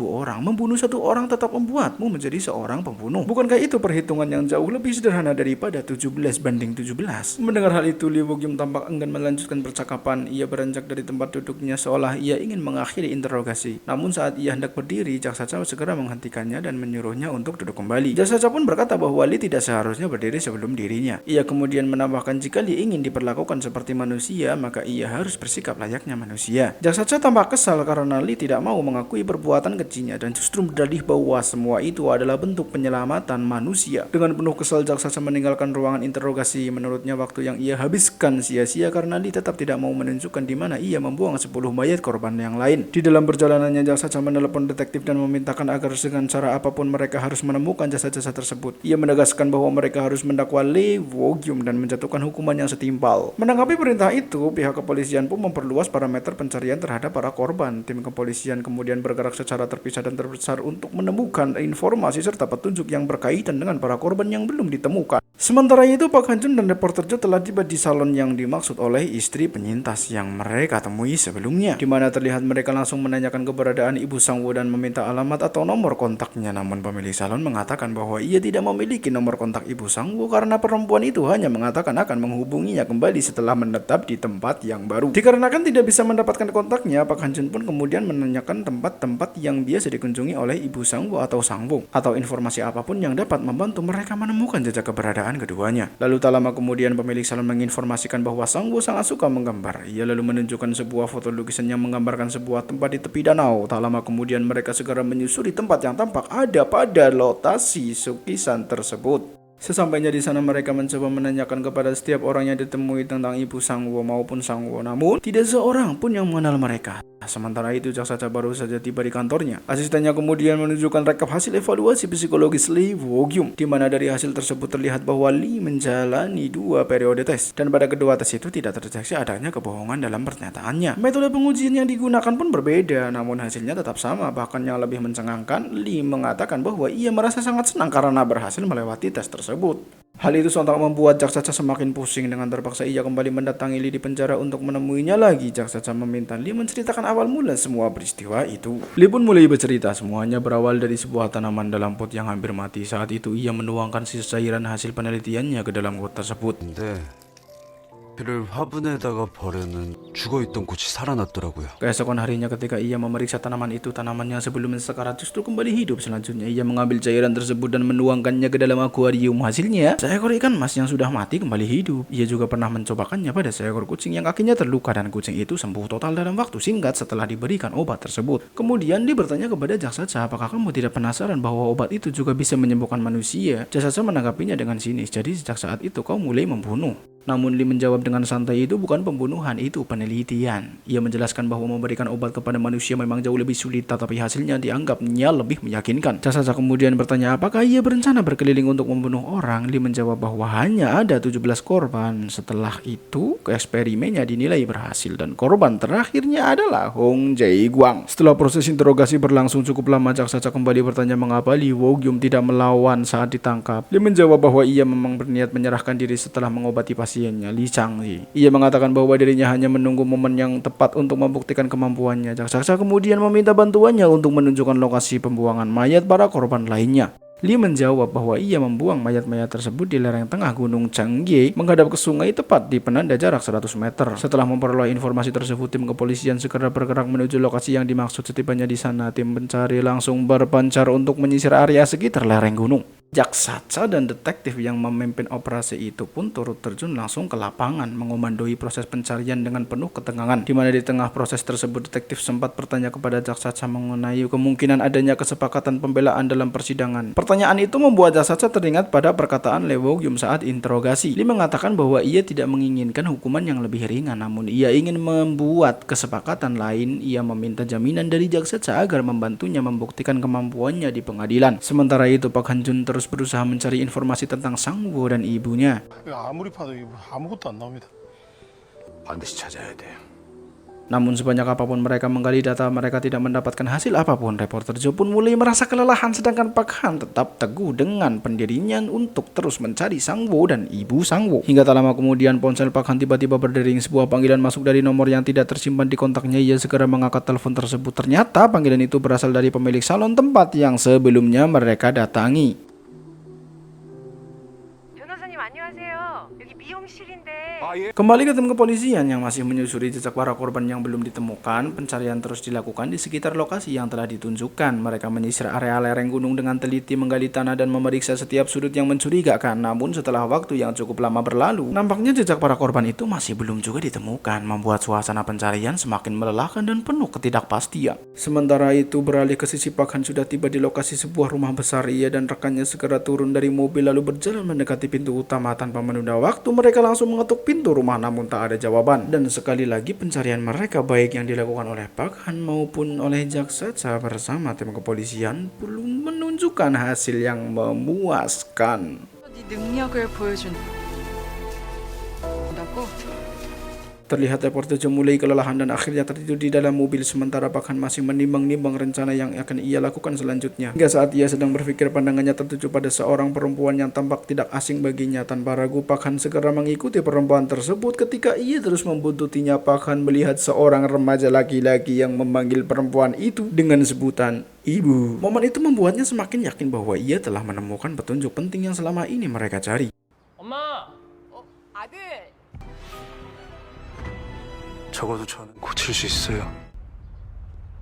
orang, membunuh satu orang tetap membuatmu menjadi seorang pembunuh. Bukankah itu perhitungan yang jauh lebih sederhana daripada 17:17? Mendengar hal itu, Lee Bok Yum tampak enggan melanjutkan percakapan. Ia beranjak dari tempat duduknya seolah ia ingin mengakhiri interogasi. Namun saat ia hendak berdiri, Jaksa segera menghentikannya dan menyuruhnya untuk duduk kembali. Jaksa pun berkata bahwa Lee tidak seharusnya berdiri sebelum dirinya. Ia kemudian menambahkan jika Lee ingin diperlakukan seperti manusia, maka ia harus bersikap layaknya manusia. Jaksa tampak kesal karena Lee tidak mau mengakui perbuatan kejinya dan justru berdalih bahwa semua itu adalah bentuk penyelamatan manusia. Dengan penuh kesal, Jaksa meninggalkan ruangan interogasi. Menurutnya waktu yang ia habiskan sia-sia karena Lee tetap tidak mau menunjukkan di mana ia membuang 10 mayat korban yang lain. Di dalam perjalanannya, Jaksa menelepon detektif dan memintakan agar dengan cara apapun mereka harus menemukan jasa-jasa tersebut. Ia menegaskan bahwa mereka harus mendakwa Lee Bok Yum dan menjatuhkan hukuman yang setimpal. Menanggapi perintah itu, pihak kepolisian pun memperluas parameter pencarian terhadap para korban. Tim kepolisian kemudian bergerak secara terpisah dan terbesar untuk menemukan informasi serta petunjuk yang berkaitan dengan para korban yang belum ditemukan. Sementara itu, Pak Han Jun dan reporter Jo telah tiba di salon yang dimaksud oleh istri penyintas yang mereka temui sebelumnya, di mana terlihat mereka langsung menanyakan keberadaan Ibu Sang-woo dan meminta alamat atau nomor kontaknya. Namun pemilik salon mengatakan bahwa ia tidak memiliki nomor kontak Ibu Sang-woo karena perempuan itu hanya mengatakan akan menghubunginya kembali setelah menetap di tempat yang baru. Dikarenakan tidak bisa mendapatkan kontaknya, Pak Han Jun pun kemudian menanyakan tempat-tempat yang biasa dikunjungi oleh Ibu Sang-woo atau Sang-woo, atau informasi apapun yang dapat membantu mereka menemukan jejak keberadaan keduanya. Lalu tak lama kemudian pemilik salon menginformasikan bahwa Sang-woo sangat suka menggambar. Ia lalu menunjukkan sebuah foto lukisan yang menggambarkan sebuah tempat di tepi danau. Tak lama kemudian mereka segera menyusuri tempat yang tampak ada pada lokasi lukisan tersebut. Sesampainya di sana, mereka mencoba menanyakan kepada setiap orang yang ditemui tentang Ibu Sang-woo maupun Sang-woo, namun tidak seorang pun yang mengenal mereka. Sementara itu, Jaksa baru saja tiba di kantornya. Asistennya kemudian menunjukkan rekap hasil evaluasi psikologis Lee Bok Yum, di mana dari hasil tersebut terlihat bahwa Lee menjalani 2 periode tes, dan pada kedua tes itu tidak terdeteksi adanya kebohongan dalam pernyataannya. Metode pengujian yang digunakan pun berbeda, namun hasilnya tetap sama. Bahkan yang lebih mencengangkan, Lee mengatakan bahwa ia merasa sangat senang karena berhasil melewati tes tersebut. Hal itu sontak membuat Jaksa semakin pusing. Dengan terpaksa ia kembali mendatangi Lee di penjara untuk menemuinya lagi. Jaksa meminta Lee menceritakan awal mula semua peristiwa itu. Lee pun mulai bercerita. Semuanya berawal dari sebuah tanaman dalam pot yang hampir mati. Saat itu ia menuangkan sisa cairan hasil penelitiannya ke dalam pot tersebut. 를 화분에다가 버려는 죽어있던 꽃이 살아났더라고요. Keesokan harinya ketika ia memeriksa tanaman itu, tanamannya sebelumnya sekarat justru kembali hidup. Selanjutnya ia mengambil cairan tersebut dan menuangkannya ke dalam akuarium. Hasilnya, seekor ikan mas yang sudah mati kembali hidup. Ia juga pernah mencobakannya pada seekor kucing yang kakinya terluka dan kucing itu sembuh total dalam waktu singkat setelah diberikan obat tersebut. Kemudian dia bertanya kepada Jaksa, apakah kamu tidak penasaran bahwa obat itu juga bisa menyembuhkan manusia? Jaksa menanggapinya dengan sinis, jadi sejak saat itu kau mulai membunuh. Namun Lee menjawab dengan santai, itu bukan pembunuhan, itu penelitian. Ia menjelaskan bahwa memberikan obat kepada manusia memang jauh lebih sulit, tetapi hasilnya dianggapnya lebih meyakinkan. Jaksa kemudian bertanya apakah ia berencana berkeliling untuk membunuh orang. Lee menjawab bahwa hanya ada 17 korban. Setelah itu, eksperimennya dinilai berhasil dan korban terakhirnya adalah Hong Jae-gwang. Setelah proses interogasi berlangsung cukup lama, Jaksa kembali bertanya mengapa Lee Bok Yum tidak melawan saat ditangkap. Lee menjawab bahwa ia memang berniat menyerahkan diri setelah mengobati pasiennya, Lee Chang-ji. Ia mengatakan bahwa dirinya hanya menunggu momen yang tepat untuk membuktikan kemampuannya. Jaksa kemudian meminta bantuannya untuk menunjukkan lokasi pembuangan mayat para korban lainnya. Lee menjawab bahwa ia membuang mayat-mayat tersebut di lereng tengah Gunung Changgye menghadap ke sungai tepat di penanda jarak 100 meter. Setelah memperoleh informasi tersebut, tim kepolisian segera bergerak menuju lokasi yang dimaksud. Setibanya di sana, tim pencari langsung berpencar untuk menyisir area sekitar lereng gunung. Jaksa dan detektif yang memimpin operasi itu pun turut terjun langsung ke lapangan mengomandoi proses pencarian dengan penuh ketegangan, di mana di tengah proses tersebut detektif sempat bertanya kepada Jaksa mengenai kemungkinan adanya kesepakatan pembelaan dalam persidangan. Pertanyaan itu membuat Jaksa teringat pada perkataan Lee Woo-gyum saat interogasi. Lee mengatakan bahwa ia tidak menginginkan hukuman yang lebih ringan, namun ia ingin membuat kesepakatan lain. Ia meminta jaminan dari Jaksa agar membantunya membuktikan kemampuannya di pengadilan. Sementara itu Park Han-jun terus berusaha mencari informasi tentang Sang-woo dan ibunya. 아무리 봐도 아무것도 안 나옵니다. 반드시 찾아야 돼. Namun sebanyak apapun mereka menggali data, mereka tidak mendapatkan hasil apapun. Reporter Jo pun mulai merasa kelelahan, sedangkan Park Han tetap teguh dengan pendirinya untuk terus mencari Sang-woo dan ibu Sang-woo. Hingga tak lama kemudian ponsel Park Han tiba-tiba berdering. Sebuah panggilan masuk dari nomor yang tidak tersimpan di kontaknya. Ia segera mengangkat telepon tersebut. Ternyata panggilan itu berasal dari pemilik salon tempat yang sebelumnya mereka datangi. 변호사님 안녕하세요. 여기 미용실인데. Kembali ke tim kepolisian yang masih menyusuri jejak para korban yang belum ditemukan, pencarian terus dilakukan di sekitar lokasi yang telah ditunjukkan. Mereka menyisir area lereng gunung dengan teliti, menggali tanah dan memeriksa setiap sudut yang mencurigakan. Namun setelah waktu yang cukup lama berlalu, nampaknya jejak para korban itu masih belum juga ditemukan, membuat suasana pencarian semakin melelahkan dan penuh ketidakpastian. Sementara itu, beralih ke sisi Park Han sudah tiba di lokasi sebuah rumah besar. Ia dan rekannya segera turun dari mobil lalu berjalan mendekati pintu utama. Tanpa menunda waktu, mereka langsung mengetuk pintu rumah, namun tak ada jawaban. Dan sekali lagi pencarian mereka, baik yang dilakukan oleh Park Han maupun oleh Jaksa bersama tim kepolisian, belum menunjukkan hasil yang memuaskan. 네 능력을 보여준다고? Terlihat reporter Jo mulai kelelahan dan akhirnya tertidur di dalam mobil, sementara Park Han masih menimbang-nimbang rencana yang akan ia lakukan selanjutnya. Hingga saat ia sedang berpikir, pandangannya tertuju pada seorang perempuan yang tampak tidak asing baginya. Tanpa ragu, Park Han segera mengikuti perempuan tersebut. Ketika ia terus membuntutinya, Park Han melihat seorang remaja laki-laki yang memanggil perempuan itu dengan sebutan ibu. Momen itu membuatnya semakin yakin bahwa ia telah menemukan petunjuk penting yang selama ini mereka cari. 엄마! 아들! 적어도 저는 고칠 수 있어요.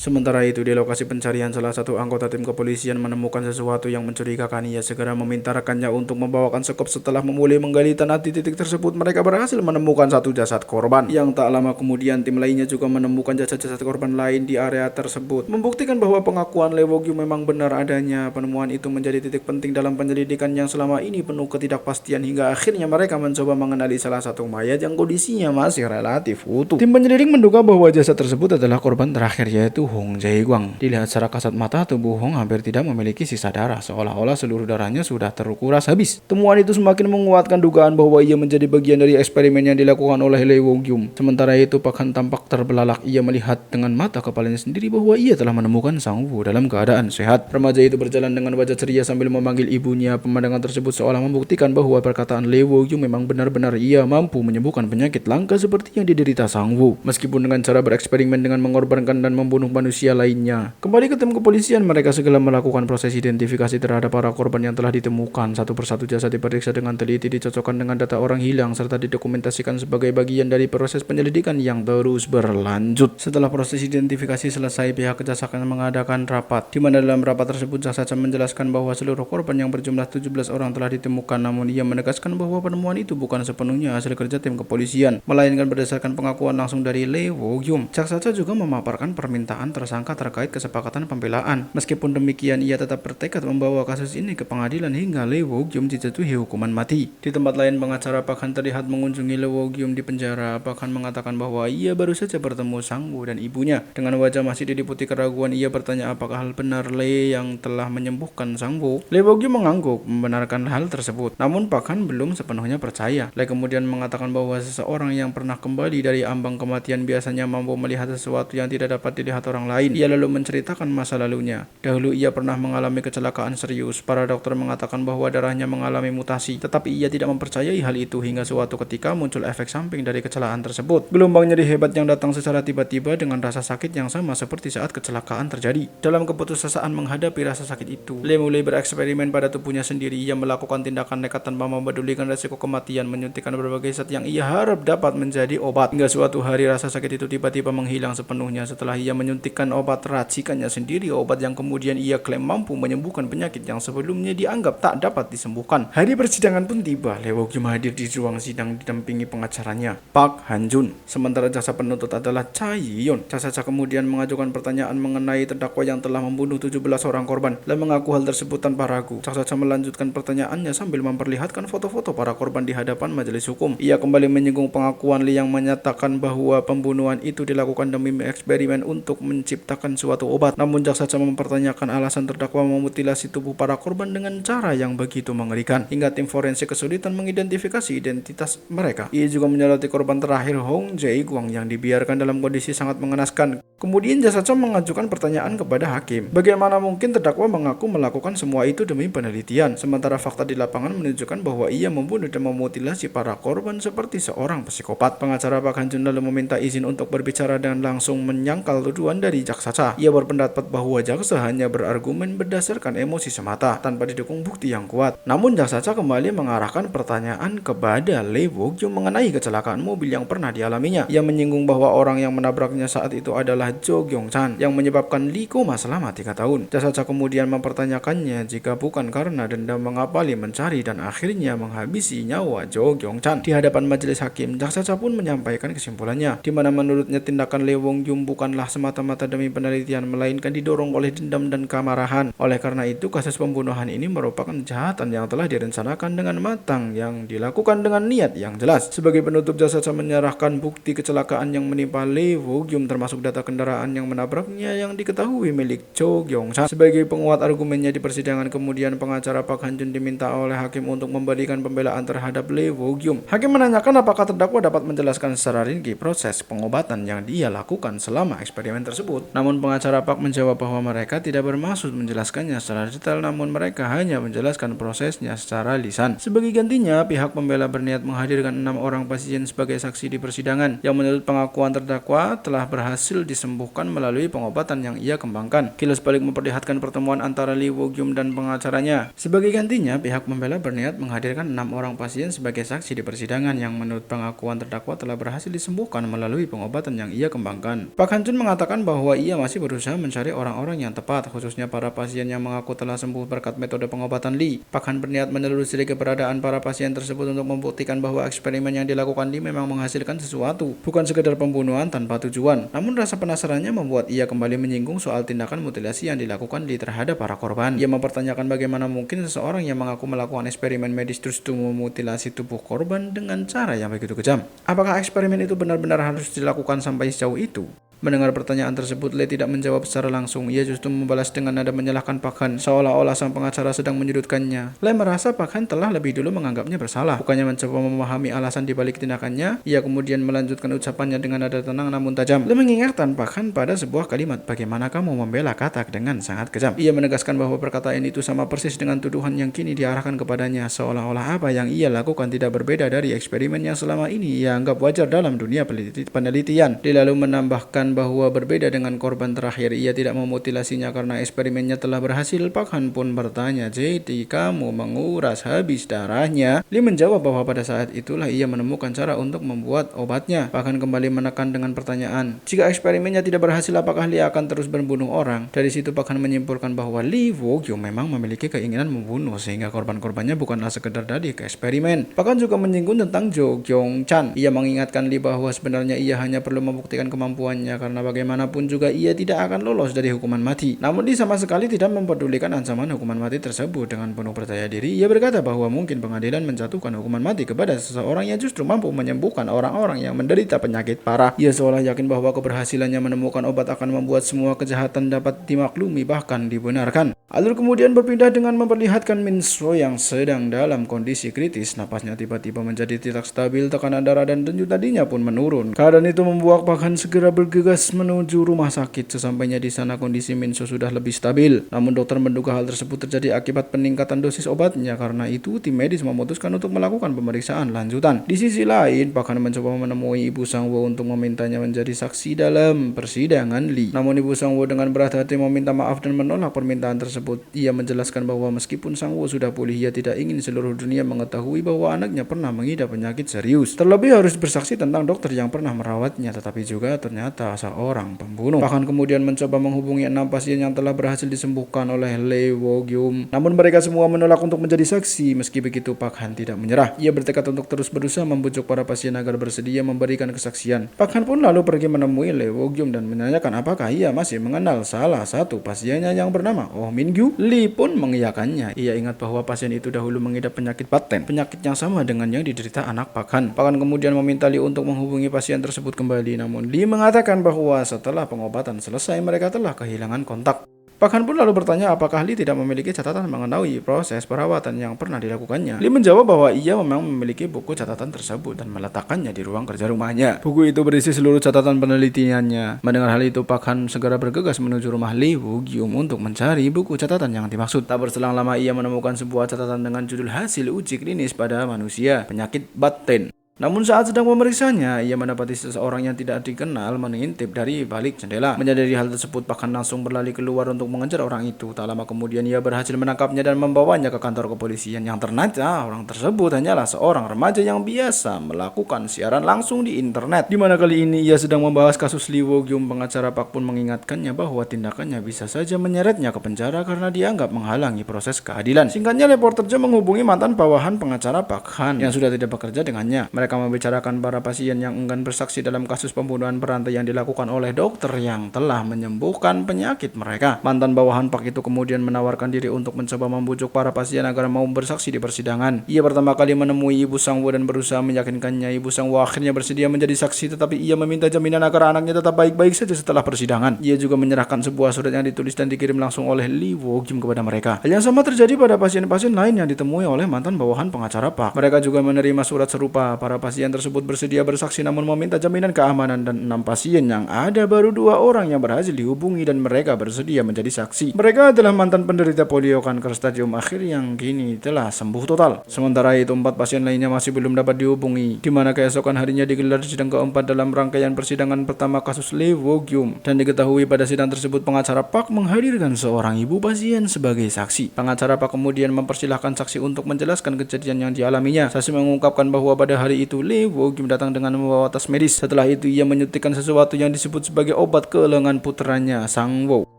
Sementara itu di lokasi pencarian, salah satu anggota tim kepolisian menemukan sesuatu yang mencurigakan. Ia segera meminta rekannya untuk membawakan sekop. Setelah memulai menggali tanah di titik tersebut, mereka berhasil menemukan satu jasad korban. Yang tak lama kemudian tim lainnya juga menemukan jasad-jasad korban lain di area tersebut, membuktikan bahwa pengakuan Lee Woo-gyum memang benar adanya. Penemuan itu menjadi titik penting dalam penyelidikan yang selama ini penuh ketidakpastian, hingga akhirnya mereka mencoba mengenali salah satu mayat yang kondisinya masih relatif utuh. Tim penyelidik menduga bahwa jasad tersebut adalah korban terakhir, yaitu Hong Jae-gwang. Dilihat secara kasat mata, tubuh Hong hampir tidak memiliki sisa darah, seolah-olah seluruh darahnya sudah terkuras habis. Temuan itu semakin menguatkan dugaan bahwa ia menjadi bagian dari eksperimen yang dilakukan oleh Lee Woo-gyum. Sementara itu, Park Han tampak terbelalak. Ia melihat dengan mata kepalanya sendiri bahwa ia telah menemukan Sang-woo dalam keadaan sehat. Remaja itu berjalan dengan wajah ceria sambil memanggil ibunya. Pemandangan tersebut seolah membuktikan bahwa perkataan Lee Woo-gyum memang benar-benar ia mampu menyembuhkan penyakit langka seperti yang diderita Sang-woo, meskipun dengan cara bereksperimen dengan mengorbankan dan membunuh manusia lainnya. Kembali ke tim kepolisian, mereka segera melakukan proses identifikasi terhadap para korban yang telah ditemukan. Satu persatu jasad diperiksa dengan teliti, dicocokkan dengan data orang hilang, serta didokumentasikan sebagai bagian dari proses penyelidikan yang terus berlanjut. Setelah proses identifikasi selesai, pihak kejaksaan mengadakan rapat, di mana dalam rapat tersebut jaksa menjelaskan bahwa seluruh korban yang berjumlah 17 orang telah ditemukan. Namun ia menegaskan bahwa penemuan itu bukan sepenuhnya hasil kerja tim kepolisian, melainkan berdasarkan pengakuan langsung dari Lee Woo-gyum. Jaksa juga memaparkan permintaan tersangka terkait kesepakatan pembelaan. Meskipun demikian, ia tetap bertekad membawa kasus ini ke pengadilan hingga Lee Woo-gyum dijatuhi hukuman mati. Di tempat lain, pengacara Park Han terlihat mengunjungi Lee Woo-gyum di penjara. Park Han mengatakan bahwa ia baru saja bertemu Sang-woo dan ibunya. Dengan wajah masih diliputi keraguan, ia bertanya apakah hal benar Lee yang telah menyembuhkan Sang-woo. Lee Woo-gyum mengangguk membenarkan hal tersebut. Namun Park Han belum sepenuhnya percaya. Lee kemudian mengatakan bahwa seseorang yang pernah kembali dari ambang kematian biasanya mampu melihat sesuatu yang tidak dapat dilihat orang lain. Ia lalu menceritakan masa lalunya. Dahulu ia pernah mengalami kecelakaan serius. Para dokter mengatakan bahwa darahnya mengalami mutasi, tetapi ia tidak mempercayai hal itu hingga suatu ketika muncul efek samping dari kecelakaan tersebut. Gelombang nyeri hebat yang datang secara tiba-tiba dengan rasa sakit yang sama seperti saat kecelakaan terjadi. Dalam keputusasaan menghadapi rasa sakit itu, Lee mulai bereksperimen pada tubuhnya sendiri. Ia melakukan tindakan nekat tanpa mempedulikan resiko kematian, menyuntikkan berbagai zat yang ia harap dapat menjadi obat. Hingga suatu hari rasa sakit itu tiba-tiba menghilang sepenuhnya setelah ia menyuntik menyuntikkan obat racikannya sendiri, obat yang kemudian ia klaim mampu menyembuhkan penyakit yang sebelumnya dianggap tak dapat disembuhkan. Hari persidangan pun tiba. Lee Wok-yum hadir di ruang sidang didampingi pengacaranya, Park Han-jun. Sementara jaksa penuntut adalah Cha Yi-yeon. Jaksa kemudian mengajukan pertanyaan mengenai terdakwa yang telah membunuh 17 orang korban dan mengaku hal tersebut tanpa ragu. Jaksa melanjutkan pertanyaannya sambil memperlihatkan foto-foto para korban di hadapan majelis hukum. Ia kembali menyinggung pengakuan Lee yang menyatakan bahwa pembunuhan itu dilakukan demi eksperimen untuk menciptakan suatu obat. Namun jaksa mempertanyakan alasan terdakwa memutilasi tubuh para korban dengan cara yang begitu mengerikan hingga tim forensik kesulitan mengidentifikasi identitas mereka. Ia juga menyoroti korban terakhir Hong Jae-kwang yang dibiarkan dalam kondisi sangat mengenaskan. Kemudian jaksa mengajukan pertanyaan kepada hakim, bagaimana mungkin terdakwa mengaku melakukan semua itu demi penelitian, sementara fakta di lapangan menunjukkan bahwa ia membunuh dan memutilasi para korban seperti seorang psikopat. Pengacara Park Han-jun lalu meminta izin untuk berbicara dan langsung menyangkal tuduhan dari jaksa Cha. Ia berpendapat bahwa jaksa hanya berargumen berdasarkan emosi semata tanpa didukung bukti yang kuat. Namun jaksa Cha kembali mengarahkan pertanyaan kepada Lee Wok-yum mengenai kecelakaan mobil yang pernah dialaminya. Ia menyinggung bahwa orang yang menabraknya saat itu adalah Jo Kyung-chan yang menyebabkan Lee koma selama 3 tahun. Jaksa Cha kemudian mempertanyakannya jika bukan karena dendam mengapa Lee mencari dan akhirnya menghabisi nyawa Jo Kyung-chan. Di hadapan majelis hakim, jaksa Cha pun menyampaikan kesimpulannya, di mana menurutnya tindakan Lee Wok-yum bukanlah semata-mata demi penelitian, melainkan didorong oleh dendam dan kemarahan. Oleh karena itu, kasus pembunuhan ini merupakan kejahatan yang telah direncanakan dengan matang yang dilakukan dengan niat yang jelas. Sebagai penutup, jaksa Cha menyerahkan bukti kecelakaan yang menimpa Lee Wok-yum termasuk data kendaraan yang menabraknya yang diketahui milik Jo Kyung-chan. Sebagai penguat argumennya di persidangan, kemudian pengacara Park Han-jun diminta oleh hakim untuk memberikan pembelaan terhadap Lee Wok-yum. Hakim menanyakan apakah terdakwa dapat menjelaskan secara rinci proses pengobatan yang dia lakukan selama eksperimen tersebut. Namun pengacara Park menjawab bahwa mereka tidak bermaksud menjelaskannya secara detail, namun mereka hanya menjelaskan prosesnya secara lisan. Sebagai gantinya, pihak pembela berniat menghadirkan 6 orang pasien sebagai saksi di persidangan yang menurut pengakuan terdakwa telah berhasil disembuhkan melalui pengobatan yang ia kembangkan. Kilas balik memperlihatkan pertemuan antara Lee Wok-yum dan pengacaranya. Sebagai gantinya, pihak pembela berniat menghadirkan 6 orang pasien sebagai saksi di persidangan yang menurut pengakuan terdakwa telah berhasil disembuhkan melalui pengobatan yang ia kembangkan. Park Han-jun mengatakan bahwa ia masih berusaha mencari orang-orang yang tepat, khususnya para pasien yang mengaku telah sembuh berkat metode pengobatan Lee. Park Han berniat menelusuri keberadaan para pasien tersebut untuk membuktikan bahwa eksperimen yang dilakukan Lee memang menghasilkan sesuatu, bukan sekedar pembunuhan tanpa tujuan. Namun rasa penasarannya membuat ia kembali menyinggung soal tindakan mutilasi yang dilakukan Lee terhadap para korban. Ia mempertanyakan bagaimana mungkin seseorang yang mengaku melakukan eksperimen medis terus memutilasi tubuh korban dengan cara yang begitu kejam. Apakah eksperimen itu benar-benar harus dilakukan sampai sejauh itu? Mendengar pertanyaan tersebut, Lee tidak menjawab secara langsung. Ia justru membalas dengan nada menyalahkan Park Han, seolah-olah sang pengacara sedang menyudutkannya. Lee merasa Park Han telah lebih dulu menganggapnya bersalah. Bukannya mencoba memahami alasan dibalik tindakannya, ia kemudian melanjutkan ucapannya dengan nada tenang namun tajam. Lee mengingatkan Park Han pada sebuah kalimat, bagaimana kamu membela Katak dengan sangat kejam. Ia menegaskan bahwa perkataan itu sama persis dengan tuduhan yang kini diarahkan kepadanya, seolah-olah apa yang ia lakukan tidak berbeda dari eksperimen yang selama ini ia anggap wajar dalam dunia penelitian. Lee lalu menambahkan bahwa berbeda dengan korban terakhir, ia tidak memutilasinya karena eksperimennya telah berhasil. Park Han pun bertanya, jadi kamu menguras habis darahnya? Lee menjawab bahwa pada saat itulah ia menemukan cara untuk membuat obatnya. Park Han kembali menekan dengan pertanyaan, jika eksperimennya tidak berhasil, apakah Lee akan terus membunuh orang? Dari situ Park Han menyimpulkan bahwa Lee Wok-yum memang memiliki keinginan membunuh, sehingga korban-korbannya bukanlah sekedar dari eksperimen. Park Han juga menyinggung tentang Jo Kyung-chan. Ia mengingatkan Lee bahwa sebenarnya ia hanya perlu membuktikan kemampuannya, karena bagaimanapun juga ia tidak akan lolos dari hukuman mati. Namun dia sama sekali tidak mempedulikan ancaman hukuman mati tersebut. Dengan penuh percaya diri, ia berkata bahwa mungkin pengadilan menjatuhkan hukuman mati kepada seseorang yang justru mampu menyembuhkan orang-orang yang menderita penyakit parah. Ia seolah yakin bahwa keberhasilannya menemukan obat akan membuat semua kejahatan dapat dimaklumi bahkan dibenarkan. Alur kemudian berpindah dengan memperlihatkan Min So yang sedang dalam kondisi kritis. Napasnya tiba-tiba menjadi tidak stabil, tekanan darah dan denyut nadinya pun menurun. Keadaan itu membuat Park Han segera bergegas menuju rumah sakit. Sesampainya di sana kondisi Min So sudah lebih stabil. Namun dokter menduga hal tersebut terjadi akibat peningkatan dosis obatnya. Karena itu tim medis memutuskan untuk melakukan pemeriksaan lanjutan. Di sisi lain, Park Han mencoba menemui Ibu Sang-woo untuk memintanya menjadi saksi dalam persidangan Lee. Namun Ibu Sang-woo dengan berat hati meminta maaf dan menolak permintaan tersebut. Ia menjelaskan bahwa meskipun Sang-woo sudah pulih, ia tidak ingin seluruh dunia mengetahui bahwa anaknya pernah mengidap penyakit serius. Terlebih harus bersaksi tentang dokter yang pernah merawatnya, tetapi juga ternyata seorang pembunuh. Bahkan kemudian mencoba menghubungi 6 pasien yang telah berhasil disembuhkan oleh Lee Wo-gyum. Namun mereka semua menolak untuk menjadi saksi. Meski begitu, Pak Han tidak menyerah. Ia bertekad untuk terus berusaha membujuk para pasien agar bersedia memberikan kesaksian. Pak Han pun lalu pergi menemui Lee Wo-gyum dan menanyakan apakah ia masih mengenal salah satu pasiennya yang bernama Oh Min-gyu. Lee pun mengiyakannya. Ia ingat bahwa pasien itu dahulu mengidap penyakit paten, penyakit yang sama dengan yang diderita anak Pak Han. Pak Han kemudian meminta Lee untuk menghubungi pasien tersebut kembali. Namun Lee mengatakan bahwa setelah pengobatan selesai mereka telah kehilangan kontak. Pak Han pun lalu bertanya apakah Lee tidak memiliki catatan mengenai proses perawatan yang pernah dilakukannya. Lee menjawab bahwa ia memang memiliki buku catatan tersebut dan meletakkannya di ruang kerja rumahnya. Buku itu berisi seluruh catatan penelitiannya. Mendengar hal itu, Pak Han segera bergegas menuju rumah Lee Wo-gyum untuk mencari buku catatan yang dimaksud. Tak berselang lama ia menemukan sebuah catatan dengan judul hasil uji klinis pada manusia, penyakit Batten. Namun saat sedang memeriksanya, ia mendapati seseorang yang tidak dikenal mengintip dari balik jendela. Menyadari hal tersebut, Pak Han langsung berlari keluar untuk mengejar orang itu. Tak lama kemudian ia berhasil menangkapnya dan membawanya ke kantor kepolisian. Yang ternyata orang tersebut hanyalah seorang remaja yang biasa melakukan siaran langsung di internet. Di mana kali ini ia sedang membahas kasus Lee Wo-gyum. Pengacara Pak pun mengingatkannya bahwa tindakannya bisa saja menyeretnya ke penjara karena dianggap menghalangi proses keadilan. Singkatnya, reporter Jo menghubungi mantan bawahan pengacara Pak Han yang sudah tidak bekerja dengannya. Mereka membicarakan para pasien yang enggan bersaksi dalam kasus pembunuhan berantai yang dilakukan oleh dokter yang telah menyembuhkan penyakit mereka. Mantan bawahan Pak itu kemudian menawarkan diri untuk mencoba membujuk para pasien agar mau bersaksi di persidangan. Ia pertama kali menemui Ibu Sang-woo dan berusaha meyakinkannya. Ibu Sang-woo akhirnya bersedia menjadi saksi, tetapi ia meminta jaminan agar anaknya tetap baik-baik saja setelah persidangan. Ia juga menyerahkan sebuah surat yang ditulis dan dikirim langsung oleh Lee Wo-gyum kepada mereka. Hal yang sama terjadi pada pasien-pasien lain yang ditemui oleh mantan bawahan pengacara Pak. Mereka juga menerima surat serupa. Para pasien tersebut bersedia bersaksi namun meminta jaminan keamanan, dan 6 pasien yang ada baru 2 orang yang berhasil dihubungi dan mereka bersedia menjadi saksi. Mereka adalah mantan penderita polio kanker stadium akhir yang kini telah sembuh total. Sementara itu 4 pasien lainnya masih belum dapat dihubungi, di mana keesokan harinya digelar sidang keempat dalam rangkaian persidangan pertama kasus Lee Wo-gyum. Dan diketahui pada sidang tersebut pengacara Pak menghadirkan seorang ibu pasien sebagai saksi. Pengacara Pak kemudian mempersilahkan saksi untuk menjelaskan kejadian yang dialaminya. Saksi mengungkapkan bahwa pada hari itu Lee Wo-gyum datang dengan membawa tas medis. Setelah itu ia menyuntikkan sesuatu yang disebut sebagai obat ke lengan putranya, Sang-woo.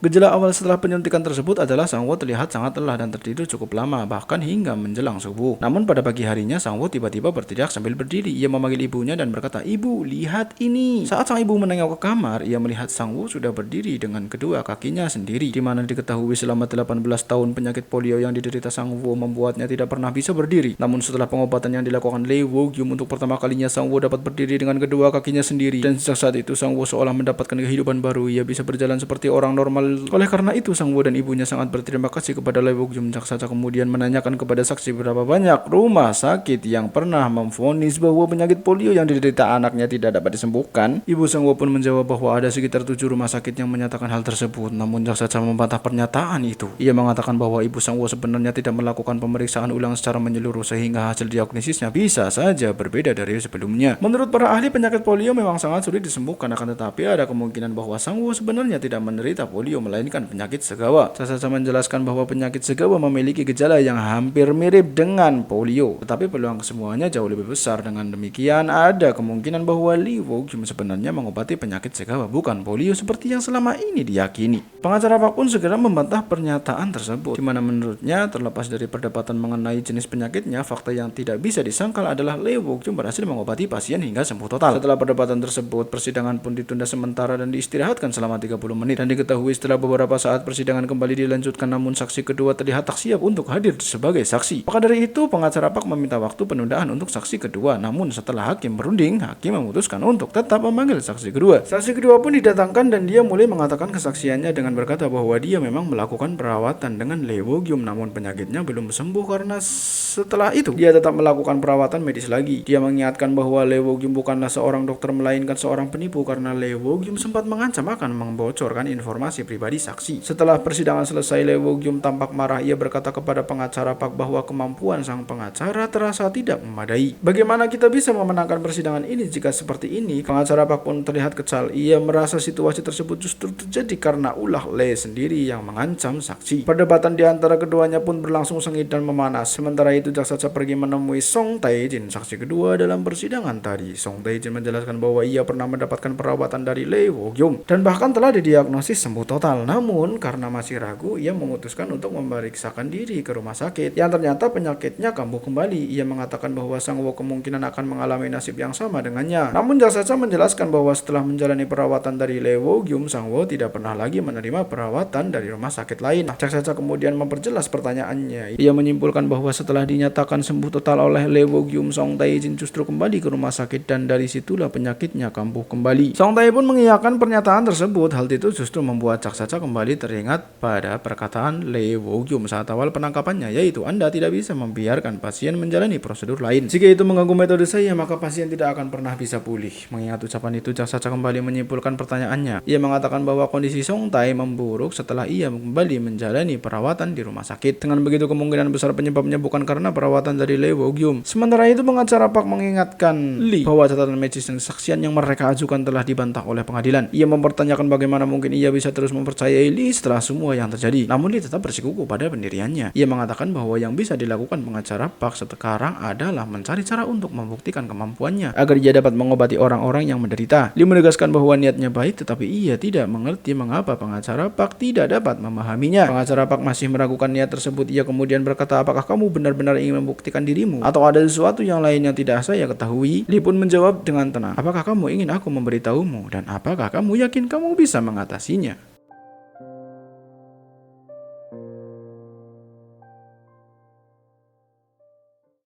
Gejala awal setelah penyuntikan tersebut adalah Sang-woo terlihat sangat lelah dan tertidur cukup lama, bahkan hingga menjelang subuh. Namun pada pagi harinya Sang-woo tiba-tiba berteriak sambil berdiri. Ia memanggil ibunya dan berkata, "Ibu, lihat ini." Saat sang ibu menengok ke kamar, ia melihat Sang-woo sudah berdiri dengan kedua kakinya sendiri, di mana diketahui selama 18 tahun penyakit polio yang diderita Sang-woo membuatnya tidak pernah bisa berdiri. Namun setelah pengobatan yang dilakukan Lee Wo-gyum untuk pertama kalinya, Sang-woo dapat berdiri dengan kedua kakinya sendiri, dan sejak saat itu Sang-woo seolah mendapatkan kehidupan baru. Ia bisa berjalan seperti orang normal. Oleh karena itu Sang-woo dan ibunya sangat berterima kasih kepada Lee Wo-gyum. Jaksa kemudian menanyakan kepada saksi berapa banyak rumah sakit yang pernah memvonis bahwa penyakit polio yang diderita anaknya tidak dapat disembuhkan. Ibu Sang-woo pun menjawab bahwa ada sekitar 7 rumah sakit yang menyatakan hal tersebut. Namun jaksa membantah pernyataan itu. Ia mengatakan bahwa ibu Sang-woo sebenarnya tidak melakukan pemeriksaan ulang secara menyeluruh sehingga hasil diagnosisnya bisa saja berbeda dari sebelumnya. Menurut para ahli, penyakit polio memang sangat sulit disembuhkan, akan tetapi ada kemungkinan bahwa Sang-woo sebenarnya tidak menderita polio melainkan penyakit segawa. Jaksa menjelaskan bahwa penyakit segawa memiliki gejala yang hampir mirip dengan polio, tetapi peluang kesemuanya jauh lebih besar. Dengan demikian, ada kemungkinan bahwa Lee Wo-gyum sebenarnya mengobati penyakit segawa, bukan polio seperti yang selama ini diyakini. Pengacara Pak pun segera membantah pernyataan tersebut, di mana menurutnya terlepas dari perdebatan mengenai jenis penyakitnya, fakta yang tidak bisa disangkal adalah Lee Wo-gyum berhasil mengobati pasien hingga sembuh total. Setelah perdebatan tersebut, persidangan pun ditunda sementara dan diistirahatkan selama 30 menit. Dan diketahui setelah beberapa saat persidangan kembali dilanjutkan, namun saksi kedua terlihat tak siap untuk hadir sebagai saksi. Maka dari itu, pengacara Pak meminta waktu penundaan untuk saksi kedua. Namun setelah hakim berunding, hakim memutuskan untuk tetap memanggil saksi kedua. Saksi kedua pun didatangkan dan dia mulai mengatakan kesaksiannya dengan berkata bahwa dia memang melakukan perawatan dengan Lee Wo-gyum, namun penyakitnya belum sembuh karena setelah itu dia tetap melakukan perawatan medis lagi. Dia mengingatkan bahwa Lee Wo-gyum bukanlah seorang dokter melainkan seorang penipu karena Lee Wo-gyum sempat mengancam akan membocorkan informasi pribadi saksi. Setelah persidangan selesai, Lee Wo-gyum tampak marah. Ia berkata kepada pengacara Pak bahwa kemampuan sang pengacara terasa tidak memadai. Bagaimana kita bisa memenangkan persidangan ini jika seperti ini? Pengacara Pak pun terlihat kesal. Ia merasa situasi tersebut justru terjadi karena ulah Lee sendiri yang mengancam saksi. Perdebatan di antara keduanya pun berlangsung sengit dan memanas. Sementara itu jaksa pergi menemui Song Tae-jin, saksi kedua bahwa dalam persidangan tadi, Song Tae-jin menjelaskan bahwa ia pernah mendapatkan perawatan dari Lee Wo-gyum dan bahkan telah didiagnosis sembuh total. Namun karena masih ragu, ia memutuskan untuk memeriksakan diri ke rumah sakit yang ternyata penyakitnya kambuh kembali. Ia mengatakan bahwa Sang Wo kemungkinan akan mengalami nasib yang sama dengannya. Namun jaksa menjelaskan bahwa setelah menjalani perawatan dari Lee Wo-gyum, Sang Wo tidak pernah lagi menerima perawatan dari rumah sakit lain. Jaksa kemudian memperjelas pertanyaannya. Ia menyimpulkan bahwa setelah dinyatakan sembuh total oleh Lee Wo-gyum, Song Tae-jin justru kembali ke rumah sakit dan dari situlah penyakitnya kambuh kembali. Song Tae pun mengiyakan pernyataan tersebut. Hal itu justru membuat jaksa kembali teringat pada perkataan Lee Wo-gyum saat awal penangkapannya, yaitu Anda tidak bisa membiarkan pasien menjalani prosedur lain. Jika itu mengganggu metode saya, maka pasien tidak akan pernah bisa pulih. Mengingat ucapan itu, jaksa kembali menyimpulkan pertanyaannya. Ia mengatakan bahwa kondisi Song Tae memburuk setelah ia kembali menjalani perawatan di rumah sakit. Dengan begitu, kemungkinan besar penyebabnya bukan karena perawatan dari Lee Wo-gyum. Sementara itu, pengacara Park mengingatkan Lee bahwa catatan medis dan kesaksian yang mereka ajukan telah dibantah oleh pengadilan. Ia mempertanyakan bagaimana mungkin ia bisa terus mempercayai Lee setelah semua yang terjadi. Namun Lee tetap bersikukuh pada pendiriannya. Ia mengatakan bahwa yang bisa dilakukan pengacara Park sekarang adalah mencari cara untuk membuktikan kemampuannya agar ia dapat mengobati orang-orang yang menderita. Lee menegaskan bahwa niatnya baik, tetapi ia tidak mengerti mengapa pengacara Park tidak dapat memahaminya. Pengacara Park masih meragukan niat tersebut. Ia kemudian berkata, apakah kamu benar-benar ingin membuktikan dirimu? Atau ada sesuatu yang lain yang tidak saya ketahui? Lee pun menjawab dengan tenang, apakah kamu ingin aku memberitahumu? Dan apakah kamu yakin kamu bisa mengatasinya?